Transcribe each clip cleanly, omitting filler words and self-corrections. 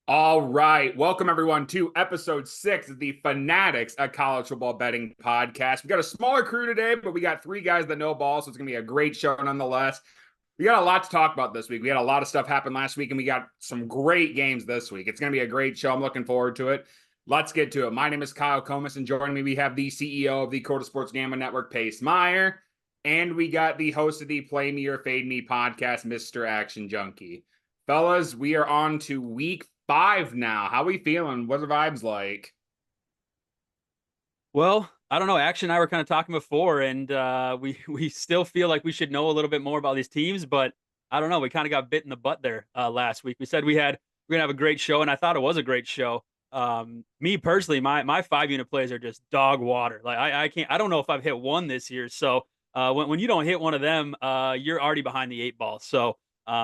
All right. Welcome, everyone, to episode 6 of the Fanatics, a college football betting podcast. We got a smaller crew today, but we got 3 guys that know ball, so it's going to be a great show nonetheless. We got a lot to talk about this week. We had a lot of stuff happen last week, and we got some great games this week. It's going to be a great show. I'm looking forward to it. Let's get to it. My name is Kyle Comas, and joining me, we have the CEO of the Coda Sports Gambling Network, Pace Meyer, and we got the host of the Play Me or Fade Me podcast, Mr. Action Junkie. Fellas, we are on to week 5 now. How we feeling? What are the vibes like? Well, I don't know. Action and I were kind of talking before, and we still feel like we should know a little bit more about these teams, but I don't know. We kind of got bit in the butt there last week. We said we're gonna have a great show, and I thought it was a great show. Me personally, my 5 unit plays are just dog water. Like I don't know if I've hit one this year. So when you don't hit one of them, you're already behind the 8 ball. So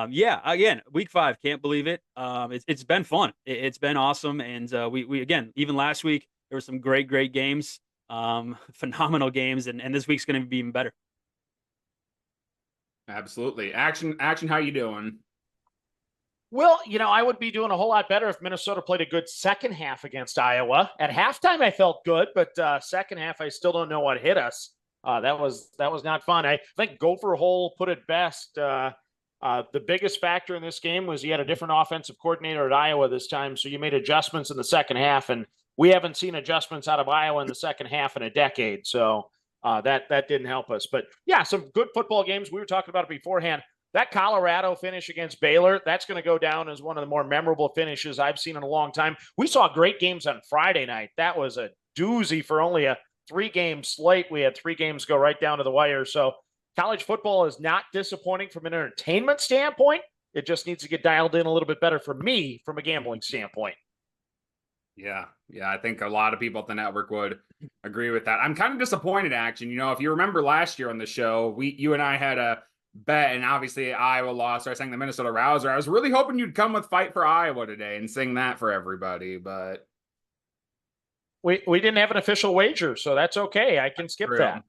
yeah, again, week 5, can't believe it. It's been fun. It's been awesome, and we again, even last week there were some great games, phenomenal games, and this week's going to be even better. Absolutely. Action, how you doing? Well, I would be doing a whole lot better if Minnesota played a good second half against Iowa. At halftime, I felt good, but second half, I still don't know what hit us. That was not fun. I think Gopher Hole put it best. The biggest factor in this game was you had a different offensive coordinator at Iowa this time, so you made adjustments in the second half, and we haven't seen adjustments out of Iowa in the second half in a decade. So that didn't help us. But yeah, some good football games. We were talking about it beforehand. That Colorado finish against Baylor, that's going to go down as one of the more memorable finishes I've seen in a long time. We saw great games on Friday night. That was a doozy for only a 3-game slate. We had 3 games go right down to the wire. So college football is not disappointing from an entertainment standpoint. It just needs to get dialed in a little bit better for me from a gambling standpoint. Yeah, I think a lot of people at the network would agree with that. I'm kind of disappointed, Action. If you remember last year on the show, you and I had a bet, and obviously Iowa lost, so I sang the Minnesota Rouser. I was really hoping you'd come with Fight for Iowa today and sing that for everybody, but we didn't have an official wager, so that's okay. I can skip that.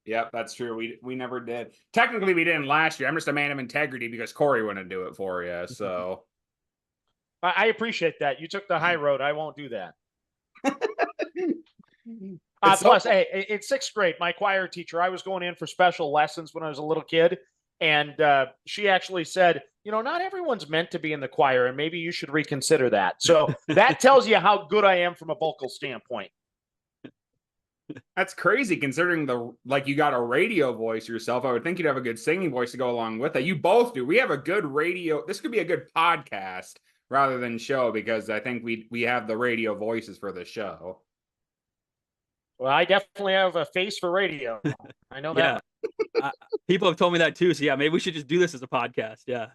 Yep, that's true. We never did. Technically, we didn't last year. I'm just a man of integrity because Corey wouldn't do it for you. So I appreciate that. You took the high road. I won't do that. Plus, hey, in 6th grade, my choir teacher, I was going in for special lessons when I was a little kid. And she actually said, not everyone's meant to be in the choir, and maybe you should reconsider that. So that tells you how good I am from a vocal standpoint. That's crazy considering you got a radio voice yourself. I would think you'd have a good singing voice to go along with it. You both do. We have a good radio. This could be a good podcast rather than show because I think we have the radio voices for the show. Well, I definitely have a face for radio. I know that. People have told me that too. So yeah, maybe we should just do this as a podcast. Yeah.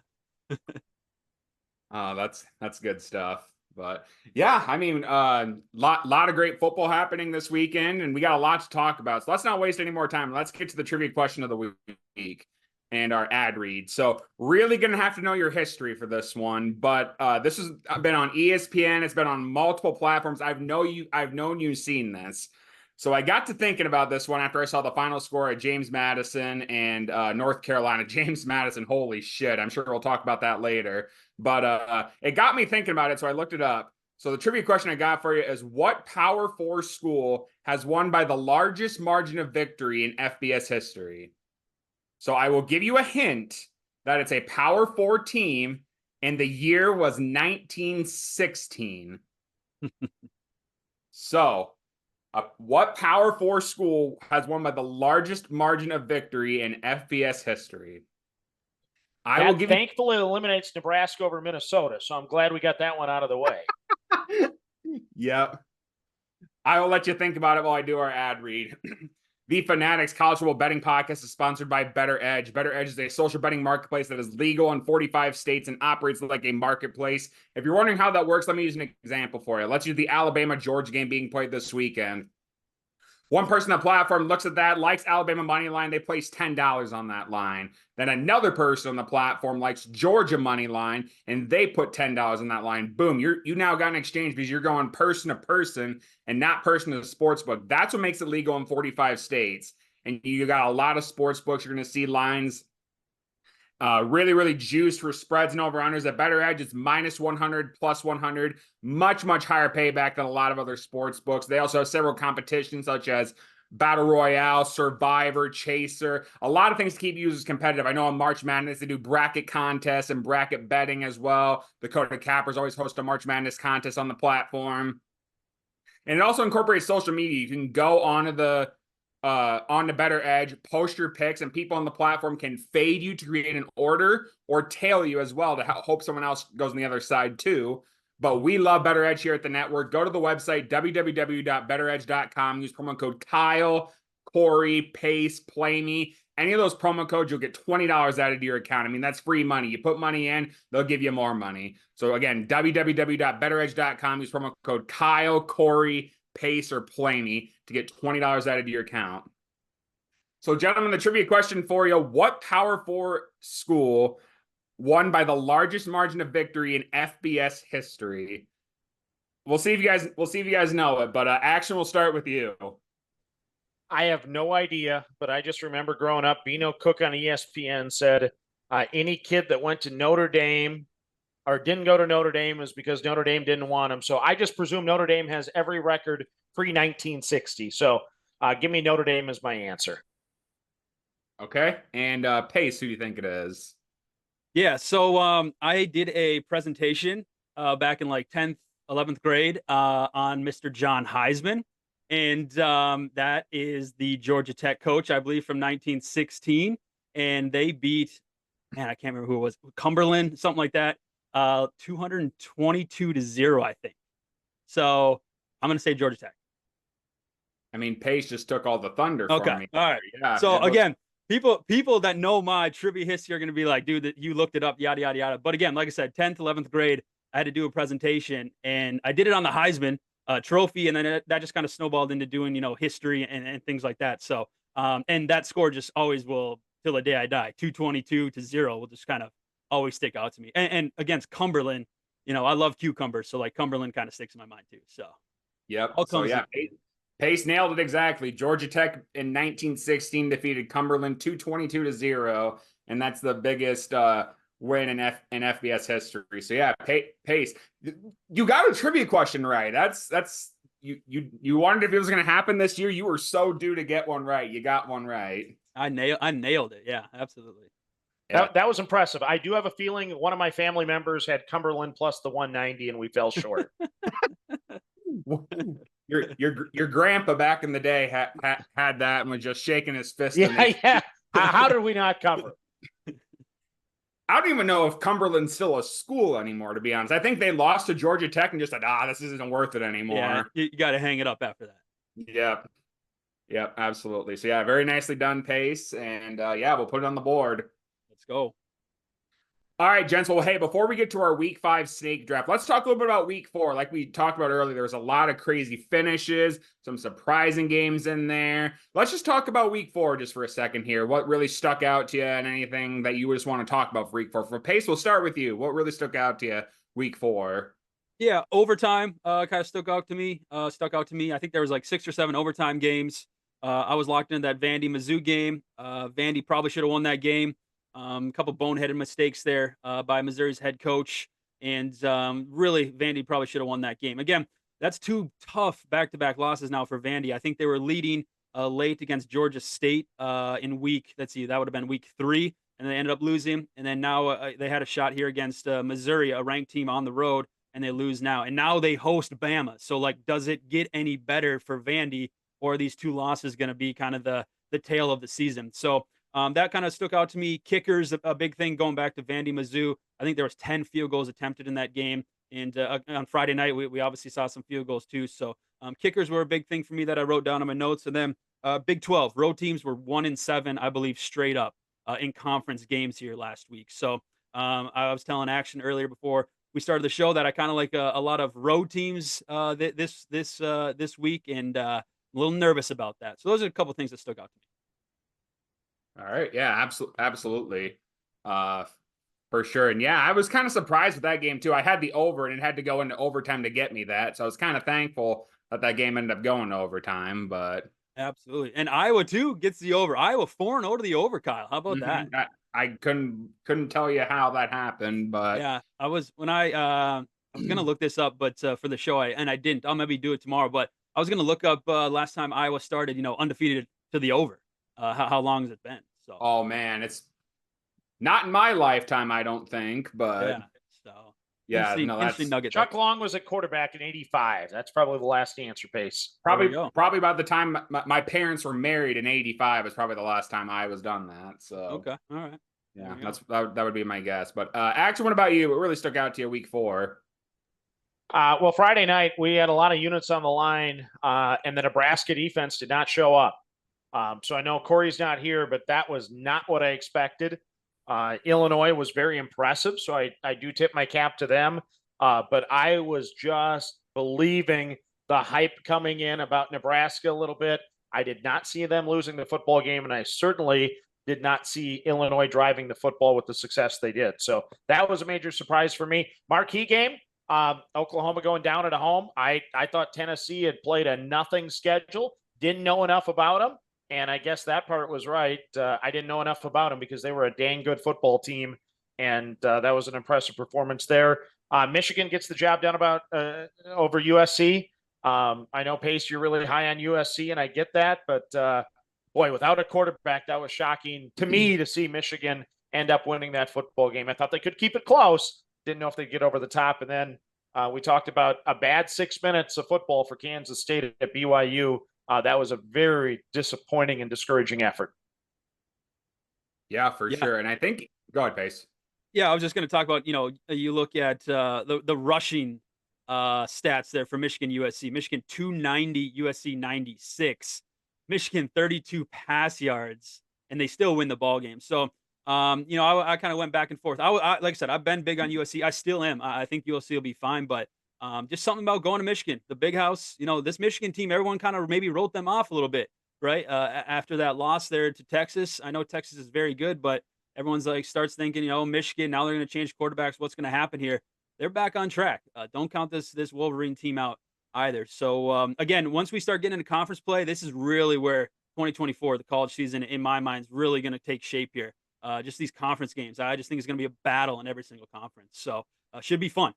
That's good stuff. But yeah, I mean, lot of great football happening this weekend, and we got a lot to talk about. So let's not waste any more time. Let's get to the trivia question of the week and our ad read. So really going to have to know your history for this one. But this has been on ESPN. It's been on multiple platforms. I've known you've seen this. So I got to thinking about this one after I saw the final score at James Madison and North Carolina. James Madison, holy shit. I'm sure we'll talk about that later. But it got me thinking about it, so I looked it up. So the trivia question I got for you is, what Power 4 school has won by the largest margin of victory in FBS history? So I will give you a hint that it's a Power 4 team, and the year was 1916. So what Power 4 school has won by the largest margin of victory in FBS history? Thankfully eliminates Nebraska over Minnesota, so I'm glad we got that one out of the way. Yep. I will let you think about it while I do our ad read. The Fanatics College Football Betting Podcast is sponsored by Better Edge. Better Edge is a social betting marketplace that is legal in 45 states and operates like a marketplace. If you're wondering how that works, let me use an example for you. Let's use the Alabama-Georgia game being played this weekend. One person on the platform looks at that, likes Alabama money line, they place $10 on that line. Then another person on the platform likes Georgia money line, and they put $10 on that line. Boom, you now got an exchange because you're going person to person and not person to the sports book. That's what makes it legal in 45 states. And you got a lot of sports books. You're going to see lines Really, really juiced for spreads and over-unders. At Better Edge, it's -100, +100. Much, much higher payback than a lot of other sports books. They also have several competitions such as Battle Royale, Survivor, Chaser. A lot of things to keep users competitive. I know on March Madness, they do bracket contests and bracket betting as well. Dakota Cappers always host a March Madness contest on the platform. And it also incorporates social media. You can go onto the Better Edge, post your picks, and people on the platform can fade you to create an order or tail you as well to hope someone else goes on the other side too. But we love Better Edge here at the network. Go to the website, www.betteredge.com. Use promo code Kyle, Corey, Pace, Play Me. Any of those promo codes, you'll get $20 added to your account. I mean, that's free money. You put money in, they'll give you more money. So again, www.betteredge.com. Use promo code Kyle, Corey, Pace, or Play Me to get $20 added to your account. So, gentlemen, the trivia question for you: what Power 4 school won by the largest margin of victory in FBS history? We'll see if you guys know it, but Action will start with you. I have no idea, but I just remember growing up, Bino Cook on ESPN said any kid that went to Notre Dame or didn't go to Notre Dame is because Notre Dame didn't want him. So I just presume Notre Dame has every record pre-1960. So give me Notre Dame as my answer. Okay. And Pace, who do you think it is? Yeah, so I did a presentation back in like 10th, 11th grade on Mr. John Heisman. And that is the Georgia Tech coach, I believe, from 1916. And they beat, man, I can't remember who it was, Cumberland, something like that, 222-0, I think. So I'm going to say Georgia Tech. I mean, Pace just took all the thunder for me. All right. Yeah, so again, people that know my trivia history are going to be like, dude, that you looked it up, yada, yada, yada. But again, like I said, 10th, 11th grade, I had to do a presentation, and I did it on the Heisman trophy, and then that just kind of snowballed into doing, history and things like that. So, and that score just always will, till the day I die, 222-0 will just kind of always stick out to me. And against Cumberland, I love cucumbers, so like Cumberland kind of sticks in my mind too. So, yep. So yeah, Pace nailed it exactly. Georgia Tech in 1916 defeated Cumberland 222-0, and that's the biggest win in FBS history. So yeah, Pace, you got a trivia question right. That's you wondered if it was going to happen this year. You were so due to get one right. You got one right. I nailed it. Yeah, absolutely. Yeah. That was impressive. I do have a feeling one of my family members had Cumberland plus the 190, and we fell short. Your grandpa back in the day had that and was just shaking his fist. Yeah. How did we not cover? I don't even know if Cumberland's still a school anymore, to be honest. I think they lost to Georgia Tech and just said, this isn't worth it anymore. Yeah, you got to hang it up after that. Yep, absolutely. So yeah, very nicely done, Pace. And yeah, we'll put it on the board. Let's go. All right, gents. Well, hey, before we get to our Week 5 snake draft, let's talk a little bit about Week 4. Like we talked about earlier, there was a lot of crazy finishes, some surprising games in there. Let's just talk about Week 4 just for a second here. What really stuck out to you, and anything that you just want to talk about for Week 4? For Pace, we'll start with you. What really stuck out to you Week 4? Yeah, overtime kind of stuck out to me. I think there was like 6 or 7 overtime games. I was locked into that Vandy-Mizzou game. Vandy probably should have won that game. A couple boneheaded mistakes there by Missouri's head coach. And really, Vandy probably should have won that game. Again, that's 2 tough back-to-back losses now for Vandy. I think they were leading late against Georgia State in that would have been week 3, and they ended up losing. And then now they had a shot here against Missouri, a ranked team on the road, and they lose now. And now they host Bama. So, like, does it get any better for Vandy, or are these 2 losses going to be kind of the tail of the season? So, that kind of stuck out to me. Kickers, a big thing going back to Vandy-Mizzou. I think there was 10 field goals attempted in that game. And on Friday night, we obviously saw some field goals too. So kickers were a big thing for me that I wrote down on my notes. And then Big 12, road teams were 1-7, I believe, straight up in conference games here last week. So I was telling Action earlier before we started the show that I kind of like a lot of road teams this week, and a little nervous about that. So those are a couple of things that stuck out to me. All right. Yeah, absolutely. For sure. And yeah, I was kind of surprised with that game too. I had the over, and it had to go into overtime to get me that. So I was kind of thankful that game ended up going to overtime, but absolutely. And Iowa too gets the over. Iowa 4-0 to the over, Kyle. How about that? I couldn't tell you how that happened, but Yeah, I was gonna look this up, but for the show, I didn't. I'll maybe do it tomorrow. But I was gonna look up last time Iowa started, undefeated to the over. How long has it been? So oh man, it's not in my lifetime, I don't think, but yeah, so yeah, no, interesting that's nugget Chuck there. Long was at quarterback in '85. That's probably the last answer, Pace. There we probably go. probably about the time my parents were married in '85 is probably the last time I was done that. So Okay, all right. There yeah, we go. that would be my guess. But actually, what about you? What really stuck out to you week 4? Well, Friday night, we had a lot of units on the line, and the Nebraska defense did not show up. So I know Corey's not here, but that was not what I expected. Illinois was very impressive, so I do tip my cap to them. But I was just believing the hype coming in about Nebraska a little bit. I did not see them losing the football game, and I certainly did not see Illinois driving the football with the success they did. So that was a major surprise for me. Marquee game, Oklahoma going down at home. I thought Tennessee had played a nothing schedule, didn't know enough about them. And I guess that part was right. I didn't know enough about them because they were a dang good football team. And that was an impressive performance there. Michigan gets the job done about over USC. I know, Pace, you're really high on USC, and I get that. But, boy, without a quarterback, that was shocking to me to see Michigan end up winning that football game. I thought they could keep it close. Didn't know if they'd get over the top. And then we talked about a bad 6 minutes of football for Kansas State at BYU. That was a very disappointing and discouraging effort. Yeah, for Yeah. sure. And I think go ahead, Pace. Yeah, I was just going to talk about, you look at the rushing stats there for Michigan USC. Michigan 290, USC 96. Michigan 32 pass yards, and they still win the ball game. So, I kind of went back and forth. Like I said, I've been big on USC. I still am. I think USC will be fine, but just something about going to Michigan, the big house. This Michigan team, everyone kind of maybe wrote them off a little bit, right? After that loss there to Texas. I know Texas is very good, but everyone's like starts thinking, Michigan, now they're going to change quarterbacks. What's going to happen here? They're back on track. Don't count this Wolverine team out either. So again, once we start getting into conference play, this is really where 2024, the college season, in my mind, is really going to take shape here. Just these conference games. I just think it's going to be a battle in every single conference. So should be fun.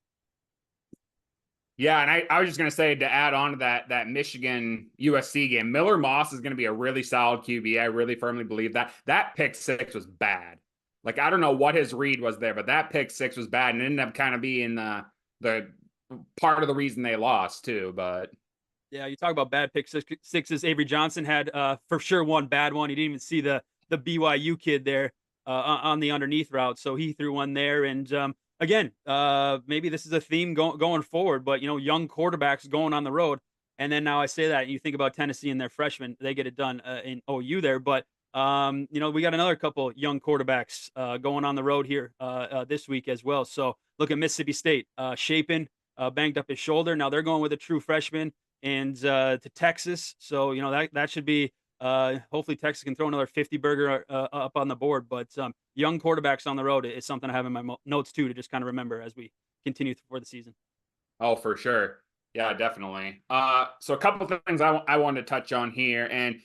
Yeah, and I was just going to say, to add on to that Michigan USC game, Miller Moss is going to be a really solid QB. I really firmly believe that. That pick 6 was bad. Like, I don't know what his read was there, but that pick 6 was bad, and it ended up kind of being the part of the reason they lost too. But yeah, you talk about bad pick sixes. Avery Johnson had for sure one bad one. He didn't even see the BYU kid there on the underneath route, so he threw one there. And again, maybe this is a theme going forward, but young quarterbacks going on the road. And then now I say that, and you think about Tennessee and their freshmen, they get it done in OU there. But we got another couple young quarterbacks going on the road here this week as well. So look at Mississippi State, Shapen banged up his shoulder. Now they're going with a true freshman and to Texas. So that should be. Hopefully Texas can throw another 50 burger up on the board, but young quarterbacks on the road is something I have in my notes too, to just kind of remember as we continue for the season. oh, for sure. Yeah, definitely. So a couple of things I wanted to touch on here, and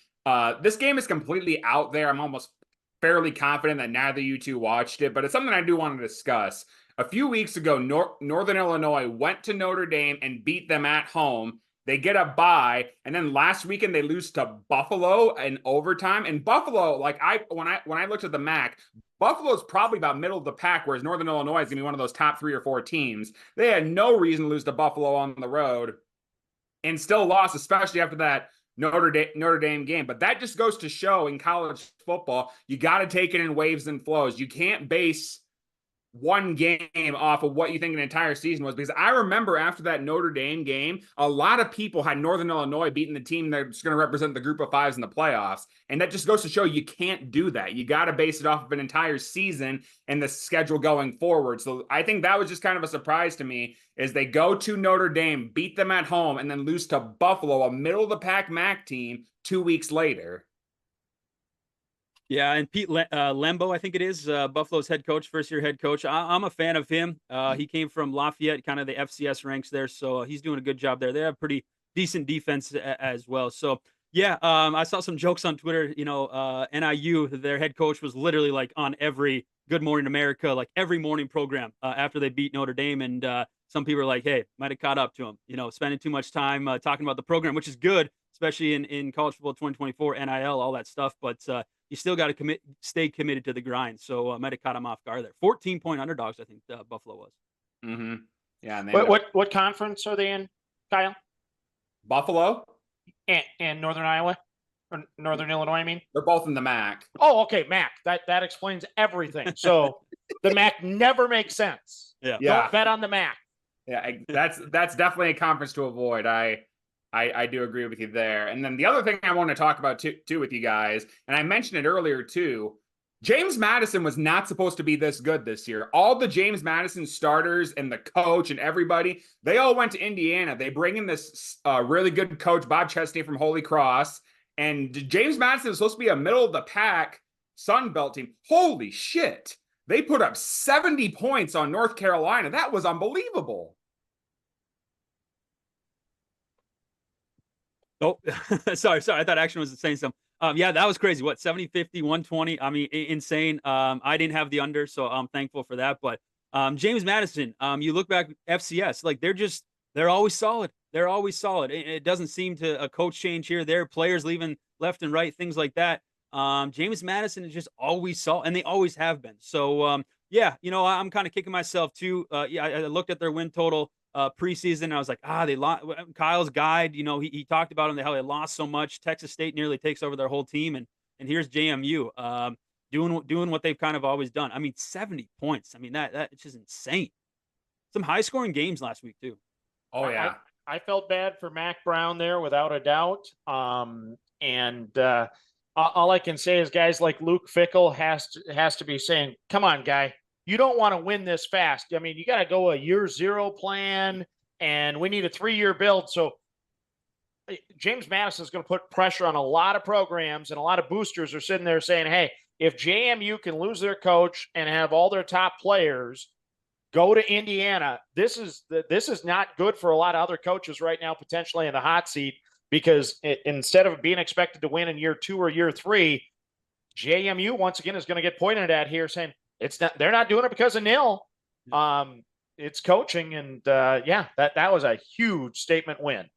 this game is completely out there. I'm almost fairly confident that neither of you two watched it, but it's something I do want to discuss. A few weeks ago, Northern Illinois went to Notre Dame and beat them at home. They get a bye, and then last weekend they lose to Buffalo in overtime. And Buffalo, like when I looked at the MAC, Buffalo is probably about middle of the pack, whereas Northern Illinois is going to be one of those top 3 or 4 teams. They had no reason to lose to Buffalo on the road, and still lost, especially after that Notre Dame game. But that just goes to show in college football, you got to take it in waves and flows. You can't base one game off of what you think an entire season was, because I remember after that Notre Dame game, a lot of people had Northern Illinois beating the team that's going to represent the group of 5s in the playoffs. And that just goes to show you can't do that. You got to base it off of an entire season and the schedule going forward. So I think that was just kind of a surprise to me, is they go to Notre Dame, beat them at home, and then lose to Buffalo, a middle of the pack MAC team, 2 weeks later. Yeah, and Pete Lembo, I think it is, Buffalo's head coach, first-year head coach. I'm a fan of him. He came from Lafayette, kind of the FCS ranks there, so he's doing a good job there. They have pretty decent defense as well. So, Yeah, I saw some jokes on Twitter. NIU, their head coach was literally like on every Good Morning America, like every morning program after they beat Notre Dame, and some people are like, "Hey, might have caught up to him." Spending too much time talking about the program, which is good, especially in college football 2024, NIL, all that stuff. But you still got to stay committed to the grind. So might have caught him off guard there. 14-point underdogs, I think Buffalo was. Mm-hmm. Yeah, and What conference are they in, Kyle? Buffalo And Northern Iowa? Or Northern Illinois, I mean? They're both in the MAC. Oh, okay, MAC. That explains everything. So the MAC never makes sense. Yeah. Don't bet on the MAC. Yeah, that's definitely a conference to avoid. I do agree with you there. And then the other thing I want to talk about too with you guys, and I mentioned it earlier too, James Madison was not supposed to be this good this year. All the James Madison starters and the coach and everybody, they all went to Indiana. They bring in this really good coach, Bob Chesney from Holy Cross. And James Madison is supposed to be a middle of the pack Sun Belt team. Holy shit. They put up 70 points on North Carolina. That was unbelievable. Oh, sorry. I thought Action was saying something. Yeah, that was crazy. What, 70, 50, 120? I mean, insane. I didn't have the under, so I'm thankful for that. But James Madison, you look back FCS, like they're always solid. They're always solid. It doesn't seem to a coach change here. There, players leaving left and right, things like that. James Madison is just always solid, and they always have been. So yeah, I'm kind of kicking myself too. Yeah, I looked at their win total preseason. And I was like, they lost. Kyle's guide, he talked about how they lost so much. Texas State nearly takes over their whole team, and here's JMU doing what they've kind of always done. I mean, 70 points. I mean that it's just insane. Some high scoring games last week too. Oh yeah, I felt bad for Mac Brown there without a doubt. And all I can say is guys like Luke Fickell has to be saying, "Come on, guy. You don't want to win this fast. I mean, you got to go a year zero plan, and we need a 3-year build." So James Madison is going to put pressure on a lot of programs, and a lot of boosters are sitting there saying, "Hey, if JMU can lose their coach and have all their top players go to Indiana, this is not good for a lot of other coaches right now, potentially in the hot seat, because instead of being expected to win in year 2 or year 3, JMU once again is going to get pointed at here saying, they're not doing it because of nil. It's coaching, and that was a huge statement win.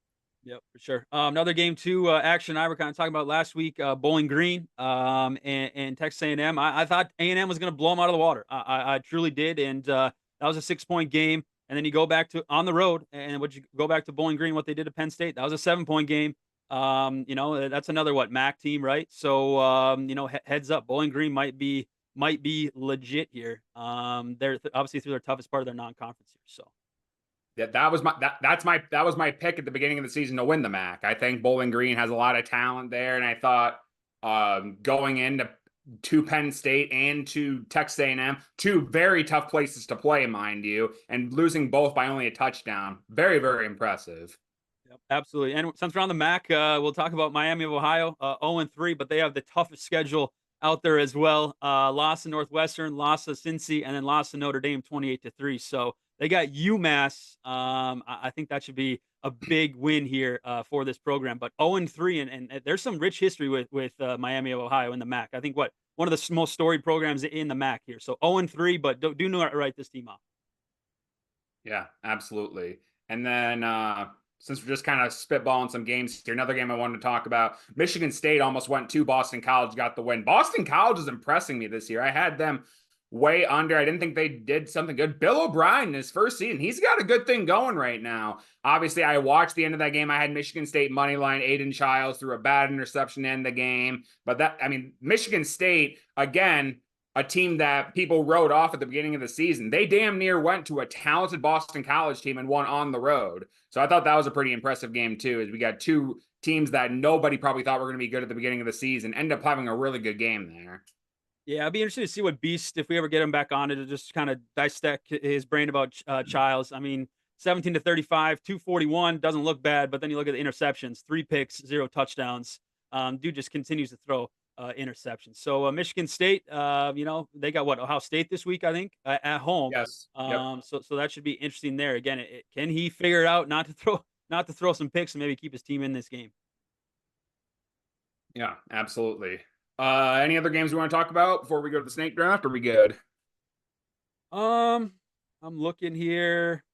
Yep, for sure. Another game too. Action and I were kind of talking about last week. Bowling Green and Texas A&M. I thought A&M was going to blow them out of the water. I truly did, and that was a 6-point game. And then you go back to on the road, and would you go back to Bowling Green? What they did to Penn State? That was a 7-point game. That's another MAC team, right? So heads up, Bowling Green might be legit here. They're obviously through their toughest part of their non-conference here. So yeah, that was my pick at the beginning of the season to win the MAC. I think Bowling Green has a lot of talent there, and I thought going into Penn State and to Texas A&M, 2 very tough places to play, mind you, and losing both by only a touchdown, very, very impressive. Yep, absolutely. And since we're on the MAC, we'll talk about Miami of Ohio, 0-3, but they have the toughest schedule out there as well. Loss to Northwestern, loss to Cincy, and then loss to Notre Dame 28-3. So they got UMass. I think that should be a big win here for this program. But 0-3, and there's some rich history with Miami of Ohio in the MAC. I think one of the most storied programs in the MAC here. So 0-3, but do not write this team off. Yeah, absolutely. And then since we're just kind of spitballing some games here, another game I wanted to talk about. Michigan State almost went to Boston College, got the win. Boston College is impressing me this year. I had them way under. I didn't think they did something good. Bill O'Brien in his first season, he's got a good thing going right now. Obviously, I watched the end of that game. I had Michigan State money line. Aiden Childs threw a bad interception to end the game. But Michigan State, again, a team that people wrote off at the beginning of the season. They damn near went to a talented Boston College team and won on the road. So I thought that was a pretty impressive game too, as we got 2 teams that nobody probably thought were going to be good at the beginning of the season, end up having a really good game there. Yeah, I'd be interested to see what Beast, if we ever get him back on it, to just kind of dissect his brain about Childs. I mean, 17-35, 241 doesn't look bad, but then you look at the interceptions, 3 picks, 0 touchdowns. Dude just continues to throw interceptions. So Michigan State, they got Ohio State this week, I think, at home. Yes. Yep. So that should be interesting there. Again, can he figure it out not to throw some picks and maybe keep his team in this game? Yeah, absolutely. Any other games we want to talk about before we go to the snake draft? Are we good? I'm looking here.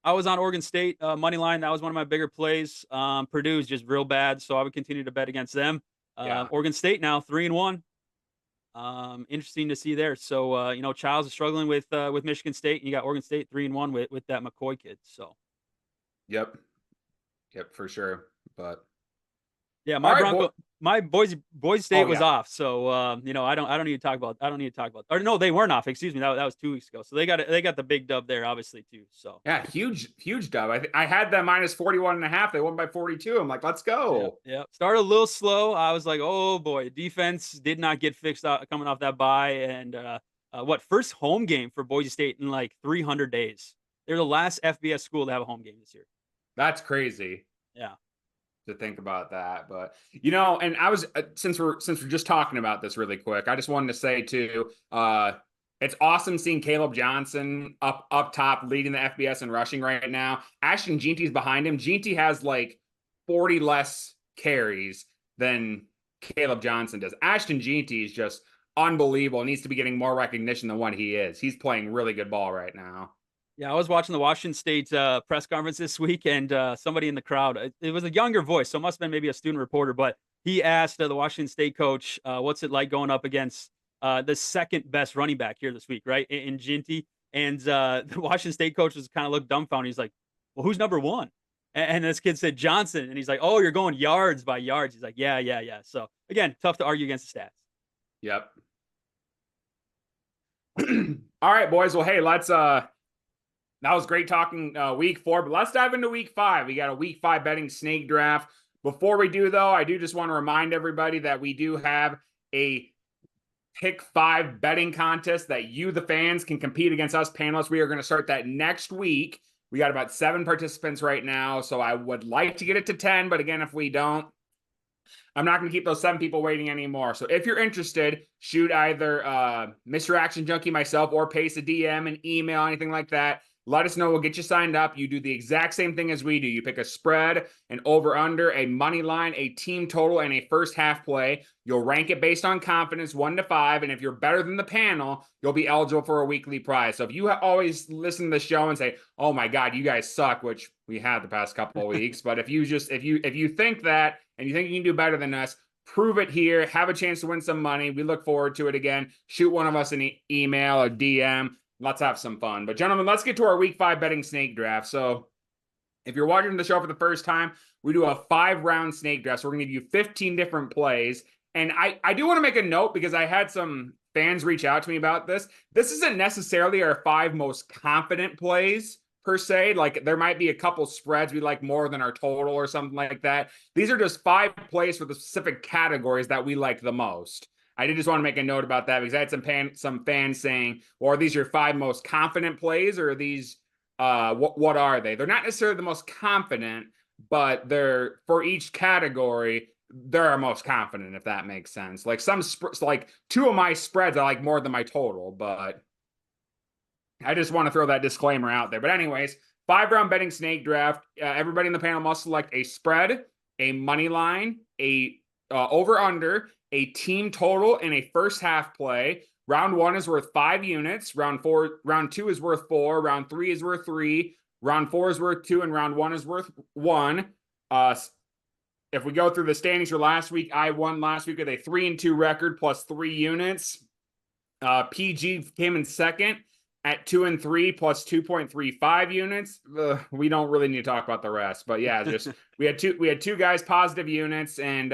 I was on Oregon State money line. That was one of my bigger plays. Purdue's just real bad, so I would continue to bet against them. Yeah. Oregon State now 3-1. Interesting to see there. So Childs is struggling with Michigan State, and you got Oregon State 3-1 with that McCoy kid. So Yep, for sure. But yeah, all right, my Boise State was yeah. off. So I don't need to talk about. Or no, they weren't off. Excuse me. That was 2 weeks ago. So they got the big dub there, obviously too. So Yeah, huge dub. I had them minus 41.5. They won by 42. I'm like, let's go. Yeah. Started a little slow. I was like, oh boy, defense did not get fixed out coming off that bye. And first home game for Boise State in like 300 days. They're the last FBS school to have a home game this year. That's crazy. Yeah. To think about that, but and I was since we're just talking about this really quick, I just wanted to say too, it's awesome seeing Caleb Johnson up top leading the FBS in rushing right now. Ashton Jeanty's behind him. Jeanty has like 40 less carries than Caleb Johnson does. Ashton Jeanty is just unbelievable. Needs to be getting more recognition than what he is. He's playing really good ball right now. Yeah, I was watching the Washington State press conference this week, and somebody in the crowd, it was a younger voice, so it must have been maybe a student reporter, but he asked the Washington State coach, what's it like going up against the second best running back here this week, right, in Ginty? And the Washington State coach was kind of looked dumbfounded. He's like, well, who's number one? And this kid said Johnson, and he's like, oh, you're going yards by yards. He's like, yeah. So, again, tough to argue against the stats. Yep. All right, boys. Well, hey, let's that was great talking week 4, but let's dive into week 5. We got a week 5 betting snake draft. Before we do, though, I do just want to remind everybody that we do have a pick 5 betting contest that you, the fans, can compete against us panelists. We are going to start that next week. We got about 7 participants right now, so I would like to get it to 10, but again, if we don't, I'm not going to keep those 7 people waiting anymore. So if you're interested, shoot either Mr. Action Junkie, myself, or paste a DM, an email, anything like that. Let us know. We'll get you signed up. You do the exact same thing as we do. You pick a spread, an over-under, a money line, a team total, and a first half play. You'll rank it based on confidence, 1 to 5. And if you're better than the panel, you'll be eligible for a weekly prize. So if you always listen to the show and say, oh my God, you guys suck, which we have the past couple of weeks. But if you think that and you think you can do better than us, prove it here. Have a chance to win some money. We look forward to it again. Shoot one of us an email or DM. Let's have some fun. But gentlemen, let's get to our week 5 betting snake draft. So if you're watching the show for the first time, we do a 5-round snake draft. So we're going to give you 15 different plays. And I do want to make a note because I had some fans reach out to me about this. This isn't necessarily our 5 most confident plays per se. Like there might be a couple spreads we like more than our total or something like that. These are just 5 plays for the specific categories that we like the most. I did just want to make a note about that because I had some fans saying, well, are these your 5 most confident plays or are these, what are they? They're not necessarily the most confident, but they're for each category, they're our most confident, if that makes sense. Like like 2 of my spreads I like more than my total, but I just want to throw that disclaimer out there. But anyways, 5-round betting snake draft. Everybody in the panel must select a spread, a money line, a over-under, a team total, and a first half play. Round 1 is worth 5 units. Round 2 is worth 4. Round 3 is worth 3. Round 4 is worth 2, and round 1 is worth 1. If we go through the standings for last week, I won last week with a 3-2 record plus 3 units. PG came in second at 2-3 plus 2.35 units. We don't really need to talk about the rest, but yeah, just we had two guys positive units, and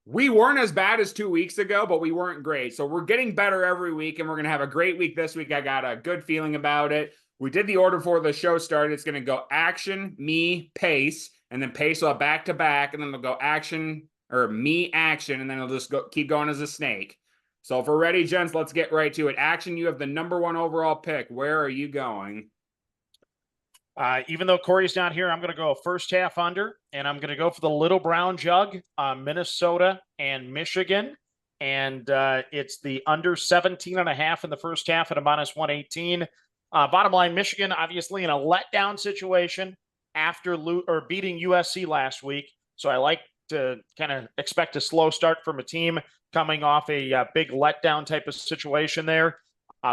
we weren't as bad as 2 weeks ago, but we weren't great. So we're getting better every week, and we're going to have a great week this week. I got a good feeling about it. We did the order before the show started. It's going to go action, me, pace, and then pace will have back-to-back, and then they'll go action, or me, action, and then it'll just keep going as a snake. So if we're ready, gents, let's get right to it. Action, you have the number 1 overall pick. Where are you going? Even though Corey's not here, I'm going to go first half under, and I'm going to go for the Little Brown Jug, Minnesota and Michigan. And it's the under 17.5 in the first half at a minus 118. Bottom line, Michigan, obviously in a letdown situation after beating USC last week. So I like to kind of expect a slow start from a team coming off a big letdown type of situation there.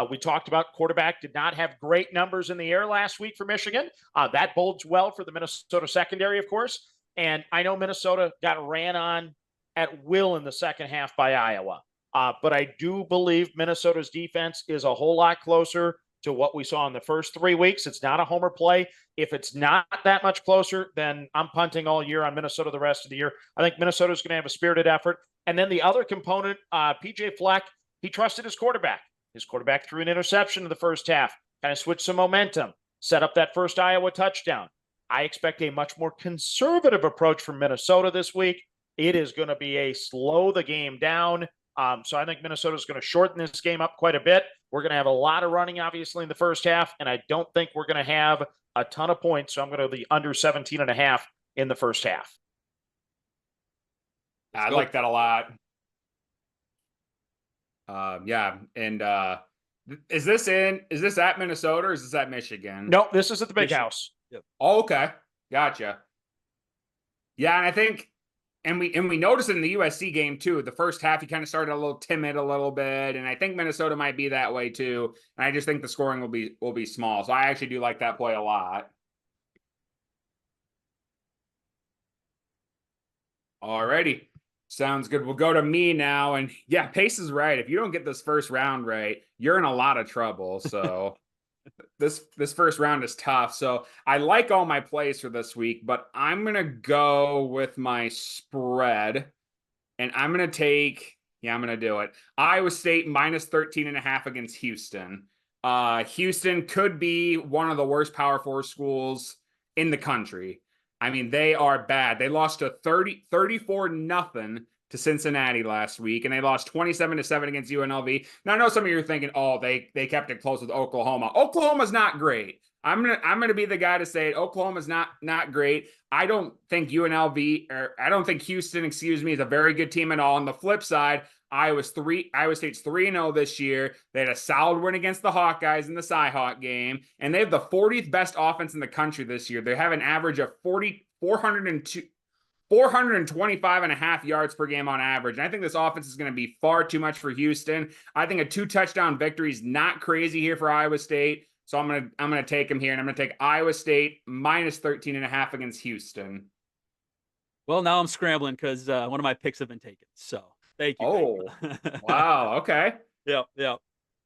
We talked about quarterback did not have great numbers in the air last week for Michigan. That bodes well for the Minnesota secondary, of course. And I know Minnesota got ran on at will in the second half by Iowa. But I do believe Minnesota's defense is a whole lot closer to what we saw in the first 3 weeks. It's not a homer play. If it's not that much closer, then I'm punting all year on Minnesota the rest of the year. I think Minnesota's going to have a spirited effort. And then the other component, PJ Fleck, he trusted his quarterback. His quarterback threw an interception in the first half, kind of switched some momentum, set up that first Iowa touchdown. I expect a much more conservative approach from Minnesota this week. It is going to be a slow the game down. So I think Minnesota is going to shorten this game up quite a bit. We're going to have a lot of running, obviously, in the first half, and I don't think we're going to have a ton of points. So I'm going to be under 17.5 in the first half. I like that a lot. Yeah. And is this at Minnesota or is this at Michigan? No, this is at the Big House. Yep. Oh, okay. Gotcha. Yeah, and I think and we noticed it in the USC game too. The first half, he kind of started a little timid a little bit, and I think Minnesota might be that way too. And I just think the scoring will be small. So I actually do like that play a lot. Alrighty. Sounds good. We'll go to me now. And yeah, Pace is right. If you don't get this first round right, you're in a lot of trouble. So this first round is tough. So I like all my plays for this week, but I'm going to go with my spread. And I'm going to do it. Iowa State minus 13.5 against Houston. Houston could be one of the worst Power 4 schools in the country. I mean, they are bad. They lost to 34-0 to Cincinnati last week, and they lost 27-7 against UNLV. Now, I know some of you are thinking, oh, they kept it close with Oklahoma. Oklahoma's not great. I'm gonna be the guy to say it. Oklahoma's not great. I don't think Houston, is a very good team at all. On the flip side, Iowa State's 3-0 this year. They had a solid win against the Hawkeyes in the Cy-Hawk game, and they have the 40th best offense in the country this year. They have an average of 425.5 yards per game on average. And I think this offense is going to be far too much for Houston. I think a 2-touchdown victory is not crazy here for Iowa State. So I'm gonna take them here, and I'm gonna take Iowa State minus 13.5 against Houston. Well, now I'm scrambling because one of my picks have been taken. So thank you. Oh, wow. Okay. Yep.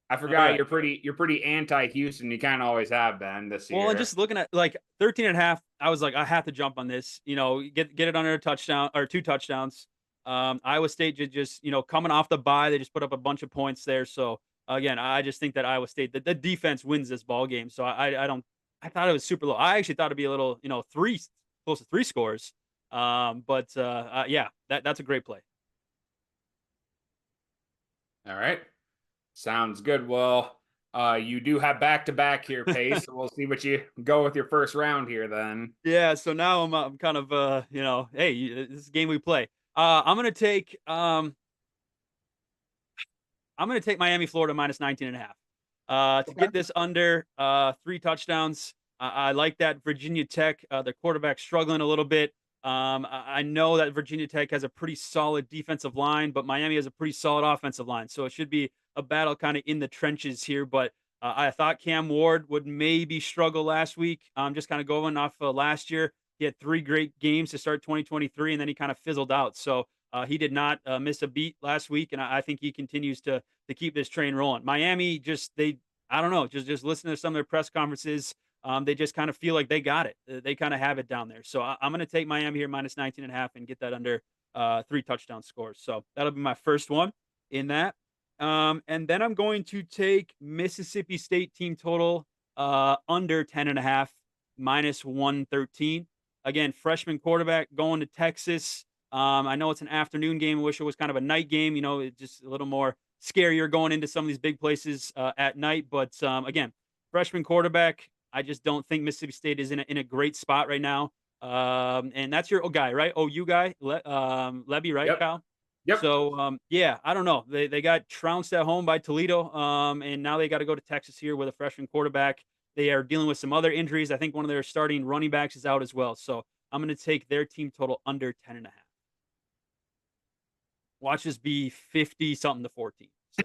I forgot you're pretty anti-Houston. You kind of always have been this year. Well, and just looking at like 13.5, I was like, I have to jump on this. Get it under a touchdown or 2 touchdowns. Iowa State just coming off the bye, they just put up a bunch of points there. So again, I just think that Iowa State, the defense wins this ball game. So I thought it was super low. I actually thought it'd be a little, close to 3 scores. Yeah, that's a great play. All right. Sounds good. Well, you do have back-to-back here, Pace. So we'll see what you go with your first round here then. Yeah, so now I'm kind of hey, this is a game we play. I'm gonna take Miami, Florida minus 19.5. To get this under 3 touchdowns. I like that. Virginia Tech, their quarterback struggling a little bit. I know that Virginia Tech has a pretty solid defensive line, but Miami has a pretty solid offensive line. So it should be a battle kind of in the trenches here. But I thought Cam Ward would maybe struggle last week. Just kind of going off last year. He had 3 great games to start 2023, and then he kind of fizzled out. So he did not miss a beat last week, and I think he continues to keep this train rolling. Miami just listen to some of their press conferences. They just kind of feel like they got it. They kind of have it down there. So I'm going to take Miami here minus 19.5 and get that under 3 touchdown scores. So that'll be my first one in that. And then I'm going to take Mississippi State team total under 10.5 minus 113. Again, freshman quarterback going to Texas. I know it's an afternoon game. I wish it was kind of a night game. It's just a little more scarier going into some of these big places at night. But again, freshman quarterback. I just don't think Mississippi State is in a great spot right now. And that's your guy, right? OU guy, Levy, right, yep. Kyle? Yep. So, yeah, I don't know. They got trounced at home by Toledo, and now they got to go to Texas here with a freshman quarterback. They are dealing with some other injuries. I think one of their starting running backs is out as well. So I'm going to take their team total under 10.5. watch this be 50 something to 14. So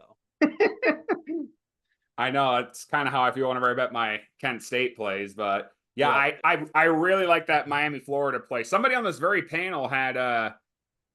I know it's kind of how I feel whenever I bet my Kent State plays, but yeah, Yeah. I really like that Miami Florida play. Somebody on this very panel had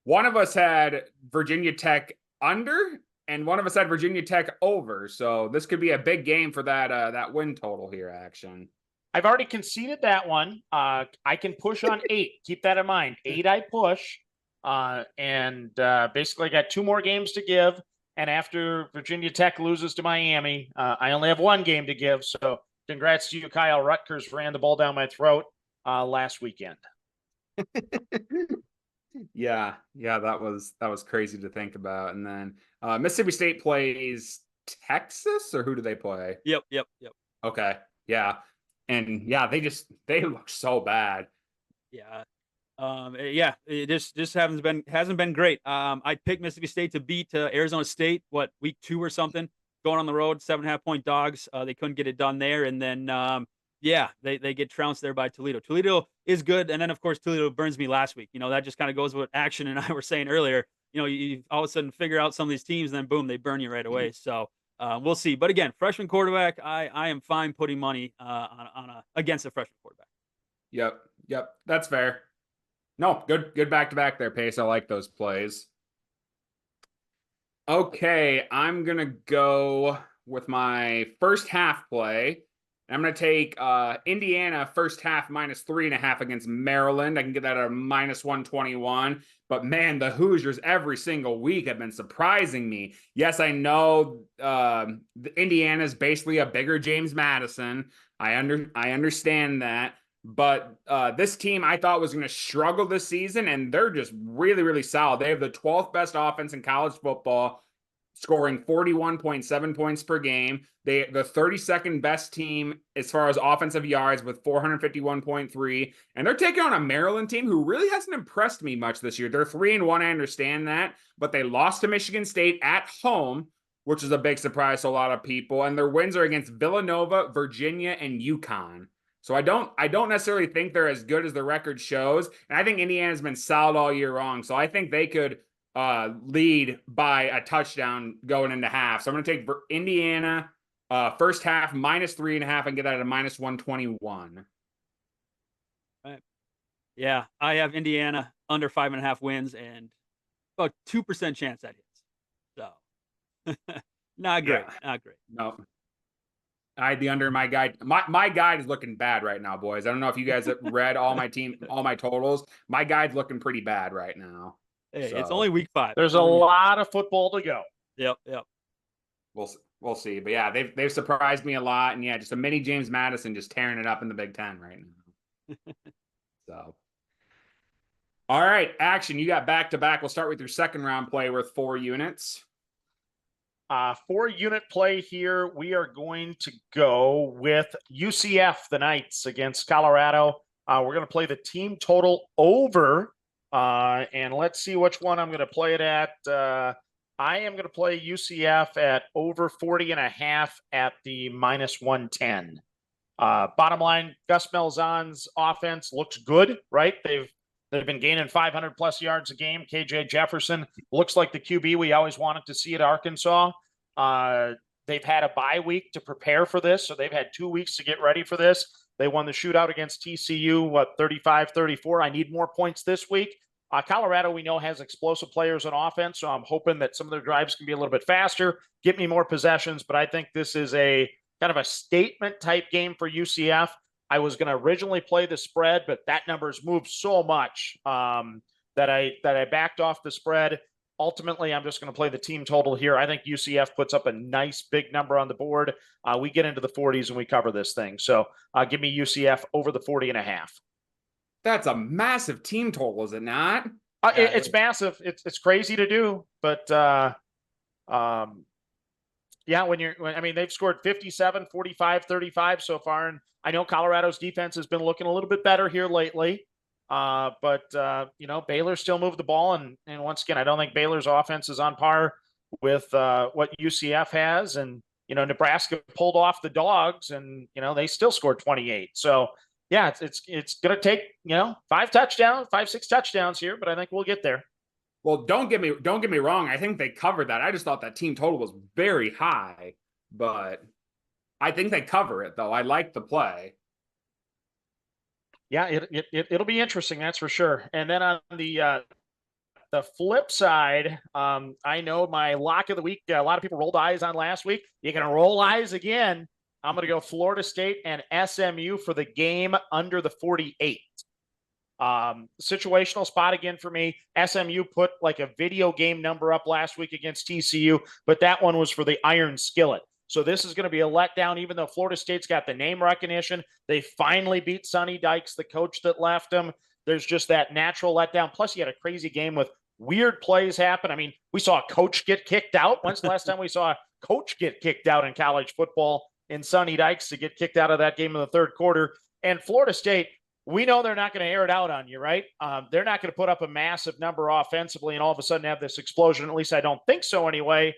one of us had Virginia Tech under and one of us had Virginia Tech over. So this could be a big game for that win total here action. I've already conceded that one. I can push on 8. Keep that in mind. 8 I push. And basically got 2 more games to give. And after Virginia Tech loses to Miami, I only have 1 game to give. So congrats to you, Kyle. Rutgers ran the ball down my throat last weekend. Yeah, that was crazy to think about. And then Mississippi State plays Texas, or who do they play? Yep. Okay, yeah, and yeah, they look so bad. Yeah. Yeah, it just hasn't been great. I picked Mississippi State to beat Arizona State, week 2 or something, going on the road, 7.5 point dogs. They couldn't get it done there. And then, they get trounced there by Toledo. Toledo is good. And then of course, Toledo burns me last week. That just kind of goes with what Action and I were saying earlier. You all of a sudden figure out some of these teams and then boom, they burn you right away. So we'll see. But again, freshman quarterback, I am fine putting money against a freshman quarterback. Yep. That's fair. No, good back-to-back there, Pace. I like those plays. Okay, I'm going to go with my first half play. I'm going to take Indiana first half -3.5 against Maryland. I can get that at a -121. But man, the Hoosiers every single week have been surprising me. Yes, I know Indiana is basically a bigger James Madison. I understand that. But this team I thought was going to struggle this season, and they're just really, really solid. They have the 12th best offense in college football, scoring 41.7 points per game. They the 32nd best team as far as offensive yards with 451.3. And they're taking on a Maryland team who really hasn't impressed me much this year. They're 3-1, I understand that, but they lost to Michigan State at home, which is a big surprise to a lot of people. And their wins are against Villanova, Virginia, and UConn. So I don't necessarily think they're as good as the record shows. And I think Indiana's been solid all year long. So I think they could lead by a touchdown going into half. So I'm going to take Indiana first half -3.5 and get that at a -121. Right. Yeah, I have Indiana under 5.5 wins and about 2% chance that hits. So not great. Yeah. Not great. No. I had the under in my guide. My guide is looking bad right now, boys. I don't know if you guys have read all my totals. My guide's looking pretty bad right now. Hey, so, it's only week 5. There's a lot of football to go. Yep. We'll see. But yeah, they've surprised me a lot. And yeah, just a mini James Madison just tearing it up in the Big Ten right now. So all right, Action. You got back-to-back. We'll start with your second round play worth 4 units. 4-unit play here. We are going to go with UCF, the Knights against Colorado. We're going to play the team total over. And let's see which one I'm going to play it at. I am going to play UCF at over 40.5 at the -110. Bottom line, Gus Malzahn's offense looks good, right? They've been gaining 500 plus yards a game. KJ Jefferson looks like the QB we always wanted to see at Arkansas. They've had a bye week to prepare for this, so they've had 2 weeks to get ready for this. They won the shootout against TCU, 35-34. I need more points this week. Colorado, we know, has explosive players on offense, so I'm hoping that some of their drives can be a little bit faster, get me more possessions, but I think this is a kind of a statement-type game for UCF. I was going to originally play the spread, but that number's moved so much that I backed off the spread. Ultimately, I'm just going to play the team total here. I think UCF puts up a nice big number on the board. We get into the 40s and we cover this thing. So give me UCF over the 40.5. That's a massive team total, is it not? It's massive. It's crazy to do, but yeah, they've scored 57, 45, 35 so far. And I know Colorado's defense has been looking a little bit better here lately. But Baylor still moved the ball. And once again, I don't think Baylor's offense is on par with what UCF has. And, Nebraska pulled off the Dogs and, they still scored 28. So, yeah, it's going to take, 5, 6 touchdowns here, but I think we'll get there. Well, don't get me wrong. I think they covered that. I just thought that team total was very high, but I think they cover it though. I like the play. Yeah, it'll be interesting, that's for sure. And then on the flip side, I know my lock of the week, a lot of people rolled eyes on last week. You're going to roll eyes again. I'm going to go Florida State and SMU for the game under the 48. Situational spot again for me. SMU put like a video game number up last week against TCU, but that one was for the Iron Skillet. So this is going to be a letdown, even though Florida State's got the name recognition. They finally beat Sonny Dykes, the coach that left them. There's just that natural letdown. Plus, you had a crazy game with weird plays happen. I mean, we saw a coach get kicked out. When's the last time we saw a coach get kicked out in college football? In Sonny Dykes to get kicked out of that game in the third quarter. And Florida State, we know they're not going to air it out on you, right? They're not going to put up a massive number offensively and all of a sudden have this explosion. At least I don't think so anyway.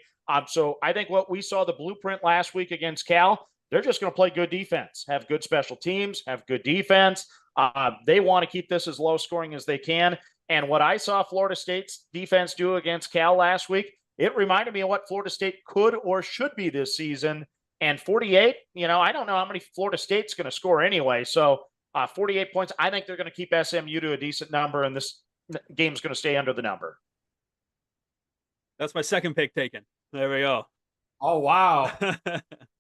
So I think what we saw the blueprint last week against Cal, they're just going to play good defense, have good special teams, have good defense. They want to keep this as low scoring as they can. And what I saw Florida State's defense do against Cal last week, it reminded me of what Florida State could or should be this season. And 48, I don't know how many Florida State's going to score anyway. So 48 points, I think they're going to keep SMU to a decent number, and this game's going to stay under the number. That's my second pick taken. There we go. Oh, wow.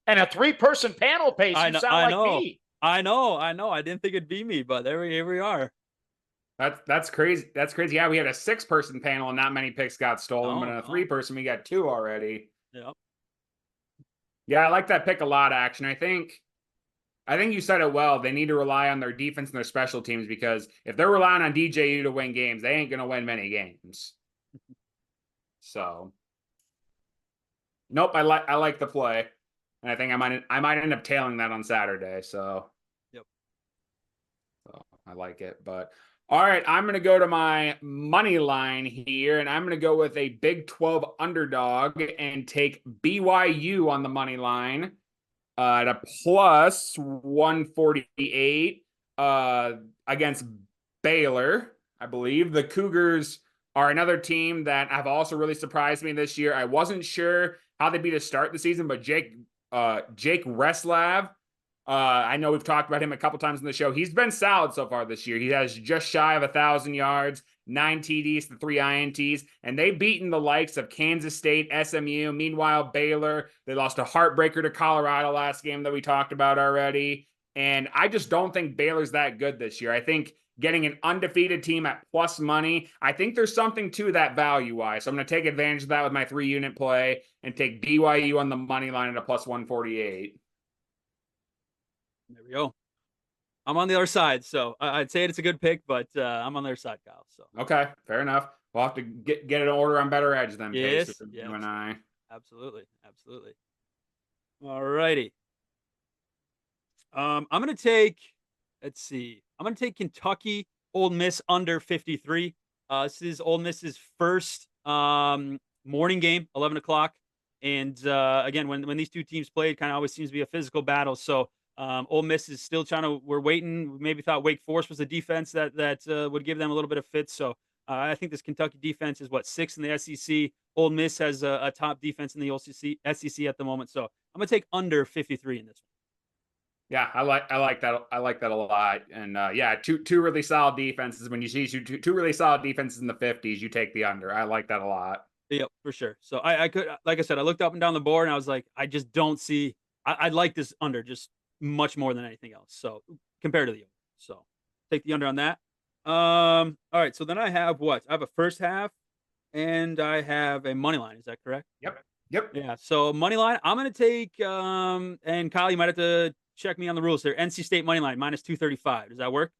And a 3-person panel pace. You sound like me. I know. I didn't think it'd be me, but here we are. That's crazy. That's crazy. Yeah, we had a 6-person panel and not many picks got stolen, but in a 3-person, we got 2 already. Yep. Yeah, I like that pick a lot, Action. I think you said it well. They need to rely on their defense and their special teams, because if they're relying on DJU to win games, they ain't going to win many games. So, nope, I like the play. And I think I might end up tailing that on Saturday. So, yep. So I like it. But all right, I'm going to go to my money line here, and I'm going to go with a Big 12 underdog and take BYU on the money line at a plus 148 against Baylor. I believe the Cougars are another team that have also really surprised me this year. I wasn't sure how they'd be to start the season, but Jake Reslav, I know we've talked about him a couple times in the show. He's been solid so far this year. He has just shy of 1,000 yards, 9 TDs to 3 INTs, and they've beaten the likes of Kansas State, SMU. Meanwhile, Baylor, they lost a heartbreaker to Colorado last game that we talked about already. And I just don't think Baylor's that good this year. I think getting an undefeated team at plus money, I think there's something to that value-wise. So I'm going to take advantage of that with my 3-unit play and take BYU on the money line at a plus 148. There we go. I'm on the other side, so I'd say it's a good pick, but I'm on the other side, Kyle. So okay, fair enough. We'll have to get an order on Better Edge then. Yes, you and I. Absolutely. All righty. I'm gonna take. Let's see. I'm gonna take Kentucky Ole Miss under 53. This is Ole Miss's first morning game, 11 o'clock. And again, when these two teams play, it kind of always seems to be a physical battle. So Ole Miss is still we're waiting. We maybe thought Wake Forest was a defense that would give them a little bit of fit. So I think this Kentucky defense is 6th in the SEC. Ole Miss has a top defense in the SEC at the moment. So I'm going to take under 53 in this one. Yeah, I like that. I like that a lot. And yeah, two really solid defenses. When you see two really solid defenses in the 50s, you take the under. I like that a lot. Yep, for sure. So I could, like I said, I looked up and down the board and I was like, I just don't see. I like this under just much more than anything else. So compared to the over. So take the under on that. All right. So then I have what? I have a first half and I have a money line. Is that correct? Yep. Yeah. So money line, I'm going to take, and Kyle, you might have to check me on the rules there. NC State money line minus 235. Does that work?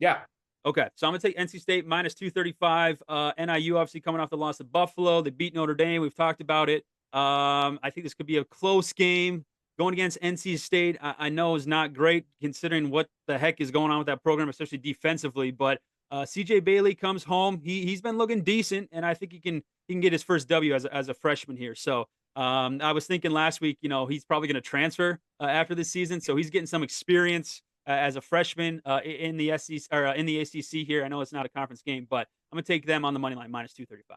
Yeah. Okay. So I'm going to take NC State minus 235. NIU obviously coming off the loss of Buffalo. They beat Notre Dame. We've talked about it. I think this could be a close game. Going against NC State, I know is not great considering what the heck is going on with that program, especially defensively. But CJ Bailey comes home. He's been looking decent, and I think he can get his first W as a freshman here. So I was thinking last week, he's probably going to transfer after this season, so he's getting some experience as a freshman in the SEC or in the ACC here. I know it's not a conference game, but I'm going to take them on the money line, minus 235.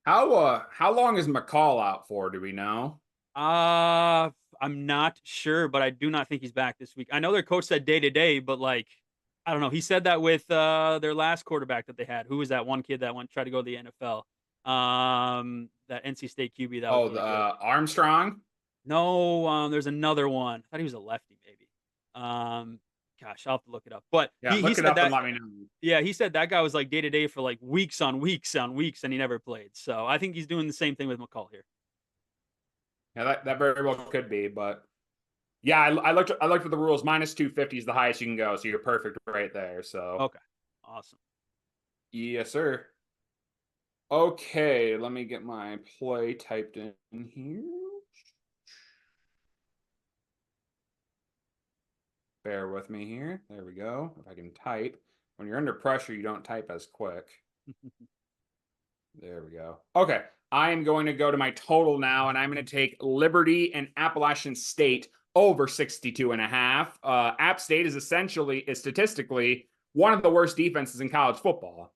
How long is McCall out for? Do we know? I'm not sure, but I do not think he's back this week. I know their coach said day to day, but like, I don't know. He said that with their last quarterback that they had. Who was that one kid that tried to go to the NFL? That NC State QB that was really good. Armstrong. No, there's another one. I thought he was a lefty, maybe. Gosh, I'll have to look it up. But Yeah, he look it said up that. and let me know. Yeah, he said that guy was like day to day for like weeks on weeks on weeks, and he never played. So I think he's doing the same thing with McCall here. Yeah, that very well could be, but yeah, I looked at the rules. Minus 250 is the highest you can go, so you're perfect right there. So Okay, awesome. yes, sir. Okay, let me get my play typed in here. Bear with me here. There we go. If I can type. When you're under pressure, you don't type as quick. There we go. Okay. I am going to go to my total now, and I'm going to take Liberty and Appalachian State over 62.5. App State is statistically one of the worst defenses in college football.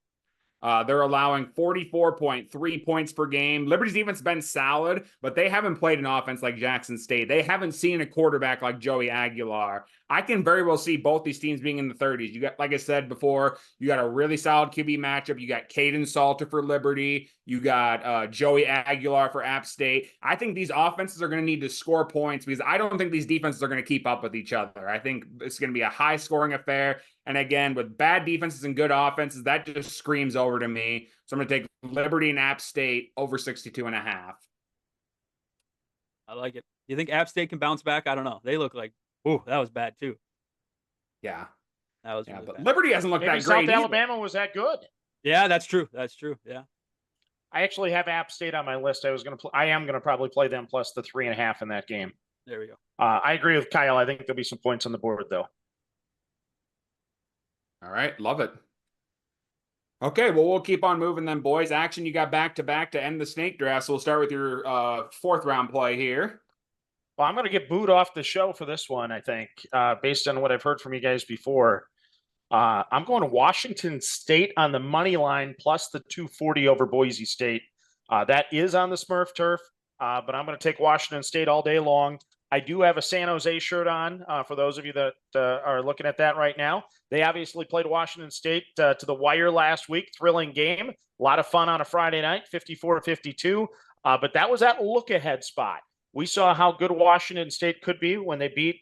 They're allowing 44.3 points per game. Liberty's defense has been solid, but they haven't played an offense like Jackson State. They haven't seen a quarterback like Joey Aguilar. I can very well see both these teams being in the 30s. You got, like I said before, you got a really solid QB matchup. You got Caden Salter for Liberty. You got Joey Aguilar for App State. I think these offenses are going to need to score points because I don't think these defenses are going to keep up with each other. I think it's going to be a high-scoring affair. And again, with bad defenses and good offenses, that just screams over to me. So I'm going to take Liberty and App State over 62.5. I like it. You think App State can bounce back? I don't know. They look like, oh, that was bad too. Yeah. That was really but bad. Liberty hasn't looked Maybe that great South Alabama was that good. Yeah, that's true. That's true. Yeah. I actually have App State on my list. I am going to probably play them plus the 3.5 in that game. There we go. I agree with Kyle. I think there'll be some points on the board, though. All right. Love it. Okay. Well, we'll keep on moving then, boys. Action, you got back-to-back to end the snake draft. So we'll start with your fourth round play here. Well, I'm going to get booed off the show for this one, I think, based on what I've heard from you guys before. I'm going to Washington State on the money line plus the 240 over Boise State. That is on the Smurf turf, but I'm going to take Washington State all day long. I do have a San Jose shirt on for those of you that are looking at that right now. They obviously played Washington State to the wire last week. Thrilling game. A lot of fun on a Friday night, 54-52. But that was that look-ahead spot. We saw how good Washington State could be when they beat,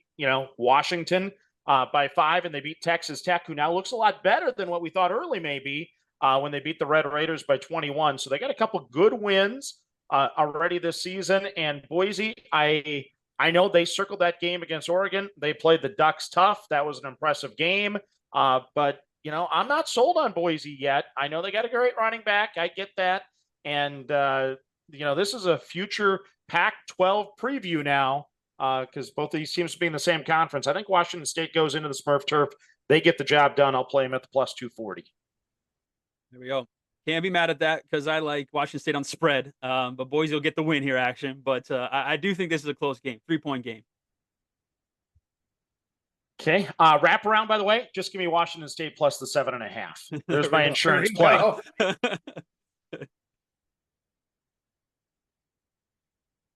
Washington by 5, and they beat Texas Tech, who now looks a lot better than what we thought early maybe when they beat the Red Raiders by 21. So they got a couple good wins already this season. And Boise, I know they circled that game against Oregon. They played the Ducks tough. That was an impressive game. But, I'm not sold on Boise yet. I know they got a great running back. I get that. And, this is a future Pac-12 preview now because both of these teams to be in the same conference. I think Washington State goes into the Smurf turf. They get the job done. I'll play them at the plus 240. There we go. Can't be mad at that because I like Washington State on spread. But Boise will get the win here, action. But I do think this is a close game, 3-point game. Okay. Wrap around, by the way, just give me Washington State plus the 7.5. There's my insurance play.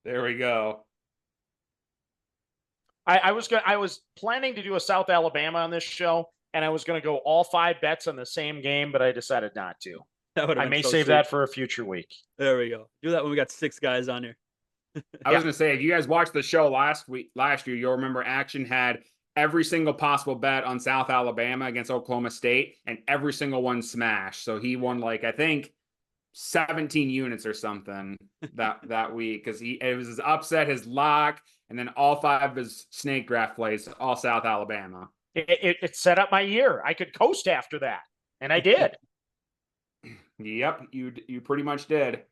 There we go. I was planning to do a South Alabama on this show, and I was going to go all 5 bets on the same game, but I decided not to. I may save that for a future week. There we go. Do that when we got 6 guys on here. I was going to say, if you guys watched the show last year, you'll remember Action had every single possible bet on South Alabama against Oklahoma State, and every single one smashed. So he won, I think, 17 units or something that week because it was his upset, his lock, and then all 5 of his snake draft plays, all South Alabama. It set up my year. I could coast after that, and I did. Yep, you pretty much did.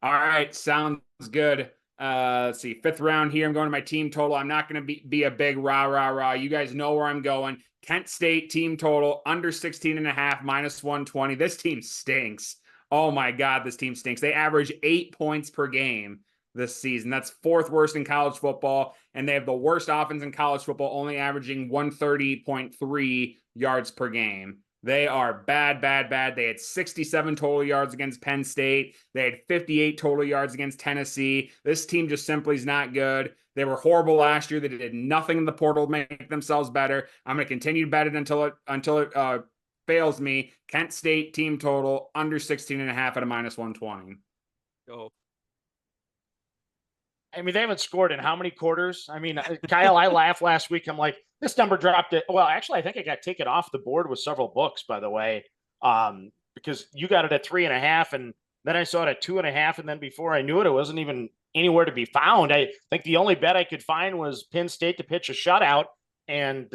All right, sounds good. Let's see, 5th round here. I'm going to my team total. I'm not going to be a big rah. You guys know where I'm going. Kent State team total under 16.5 minus 120. This team stinks. Oh my God, this team stinks. They average 8 points per game this season. That's 4th worst in college football. And they have the worst offense in college football, only averaging 130.3 yards per game They are bad, bad, bad. They had 67 total yards against Penn State. They had 58 total yards against Tennessee. This team just simply is not good. They were horrible last year. They did nothing in the portal to make themselves better. I'm going to continue to bet it until it fails me. Kent State team total under 16.5 at a -120. Oh, I mean, they haven't scored in how many quarters? I mean, Kyle, I laughed last week. I'm like, this number dropped it. Well, actually, I think it got taken off the board with several books, by the way, because you got it at 3.5, and then I saw it at 2.5, and then before I knew it, it wasn't even anywhere to be found. I think the only bet I could find was Penn State to pitch a shutout, and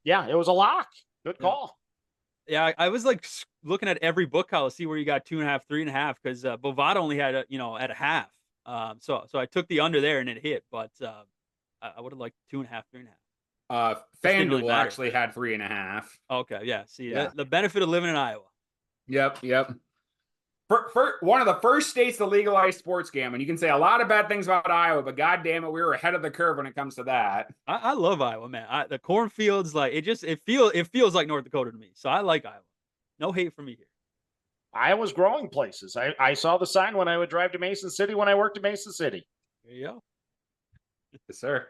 yeah, it was a lock. Good call. Yeah, I was like looking at every book, Kyle, to see where you got 2.5, 3.5, because Bovada only had at a half. So I took the under there and it hit, but I would have liked 2.5, 3.5. FanDuel actually had 3.5. Okay, yeah. See, the benefit of living in Iowa. Yep. For one of the first states to legalize sports gambling. You can say a lot of bad things about Iowa, but God damn it, we were ahead of the curve when it comes to that. I love Iowa, man. The cornfields, like it feels like North Dakota to me. So I like Iowa. No hate for me here. Iowa's growing places. I saw the sign when I would drive to Mason City when I worked in Mason City. There you go. Yes, sir.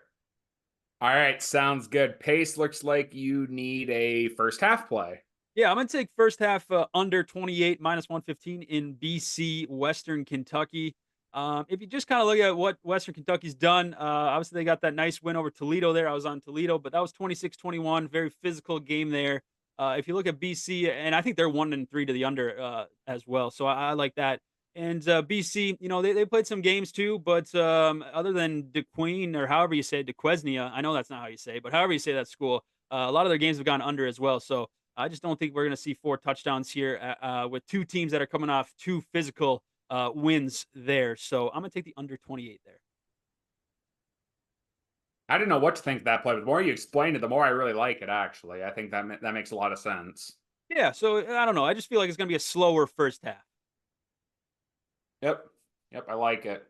All right, sounds good. Pace, looks like you need a first half play. Yeah, I'm going to take first half under 28, -115 in BC, Western Kentucky. If you just kind of look at what Western Kentucky's done, obviously they got that nice win over Toledo there. I was on Toledo, but that was 26-21, very physical game there. If you look at BC, and I think they're 1-3 to the under as well. So I like that. And BC, they played some games too, but other than DeQueen or however you say it, DeQuesnia, I know that's not how you say it, but however you say that school, a lot of their games have gone under as well. So I just don't think we're going to see 4 touchdowns here with two teams that are coming off 2 physical wins there. So I'm going to take the under 28 there. I didn't know what to think of that play, but the more you explain it, the more I really like it, actually. I think that makes a lot of sense. Yeah, so I don't know. I just feel like it's going to be a slower first half. Yep, I like it.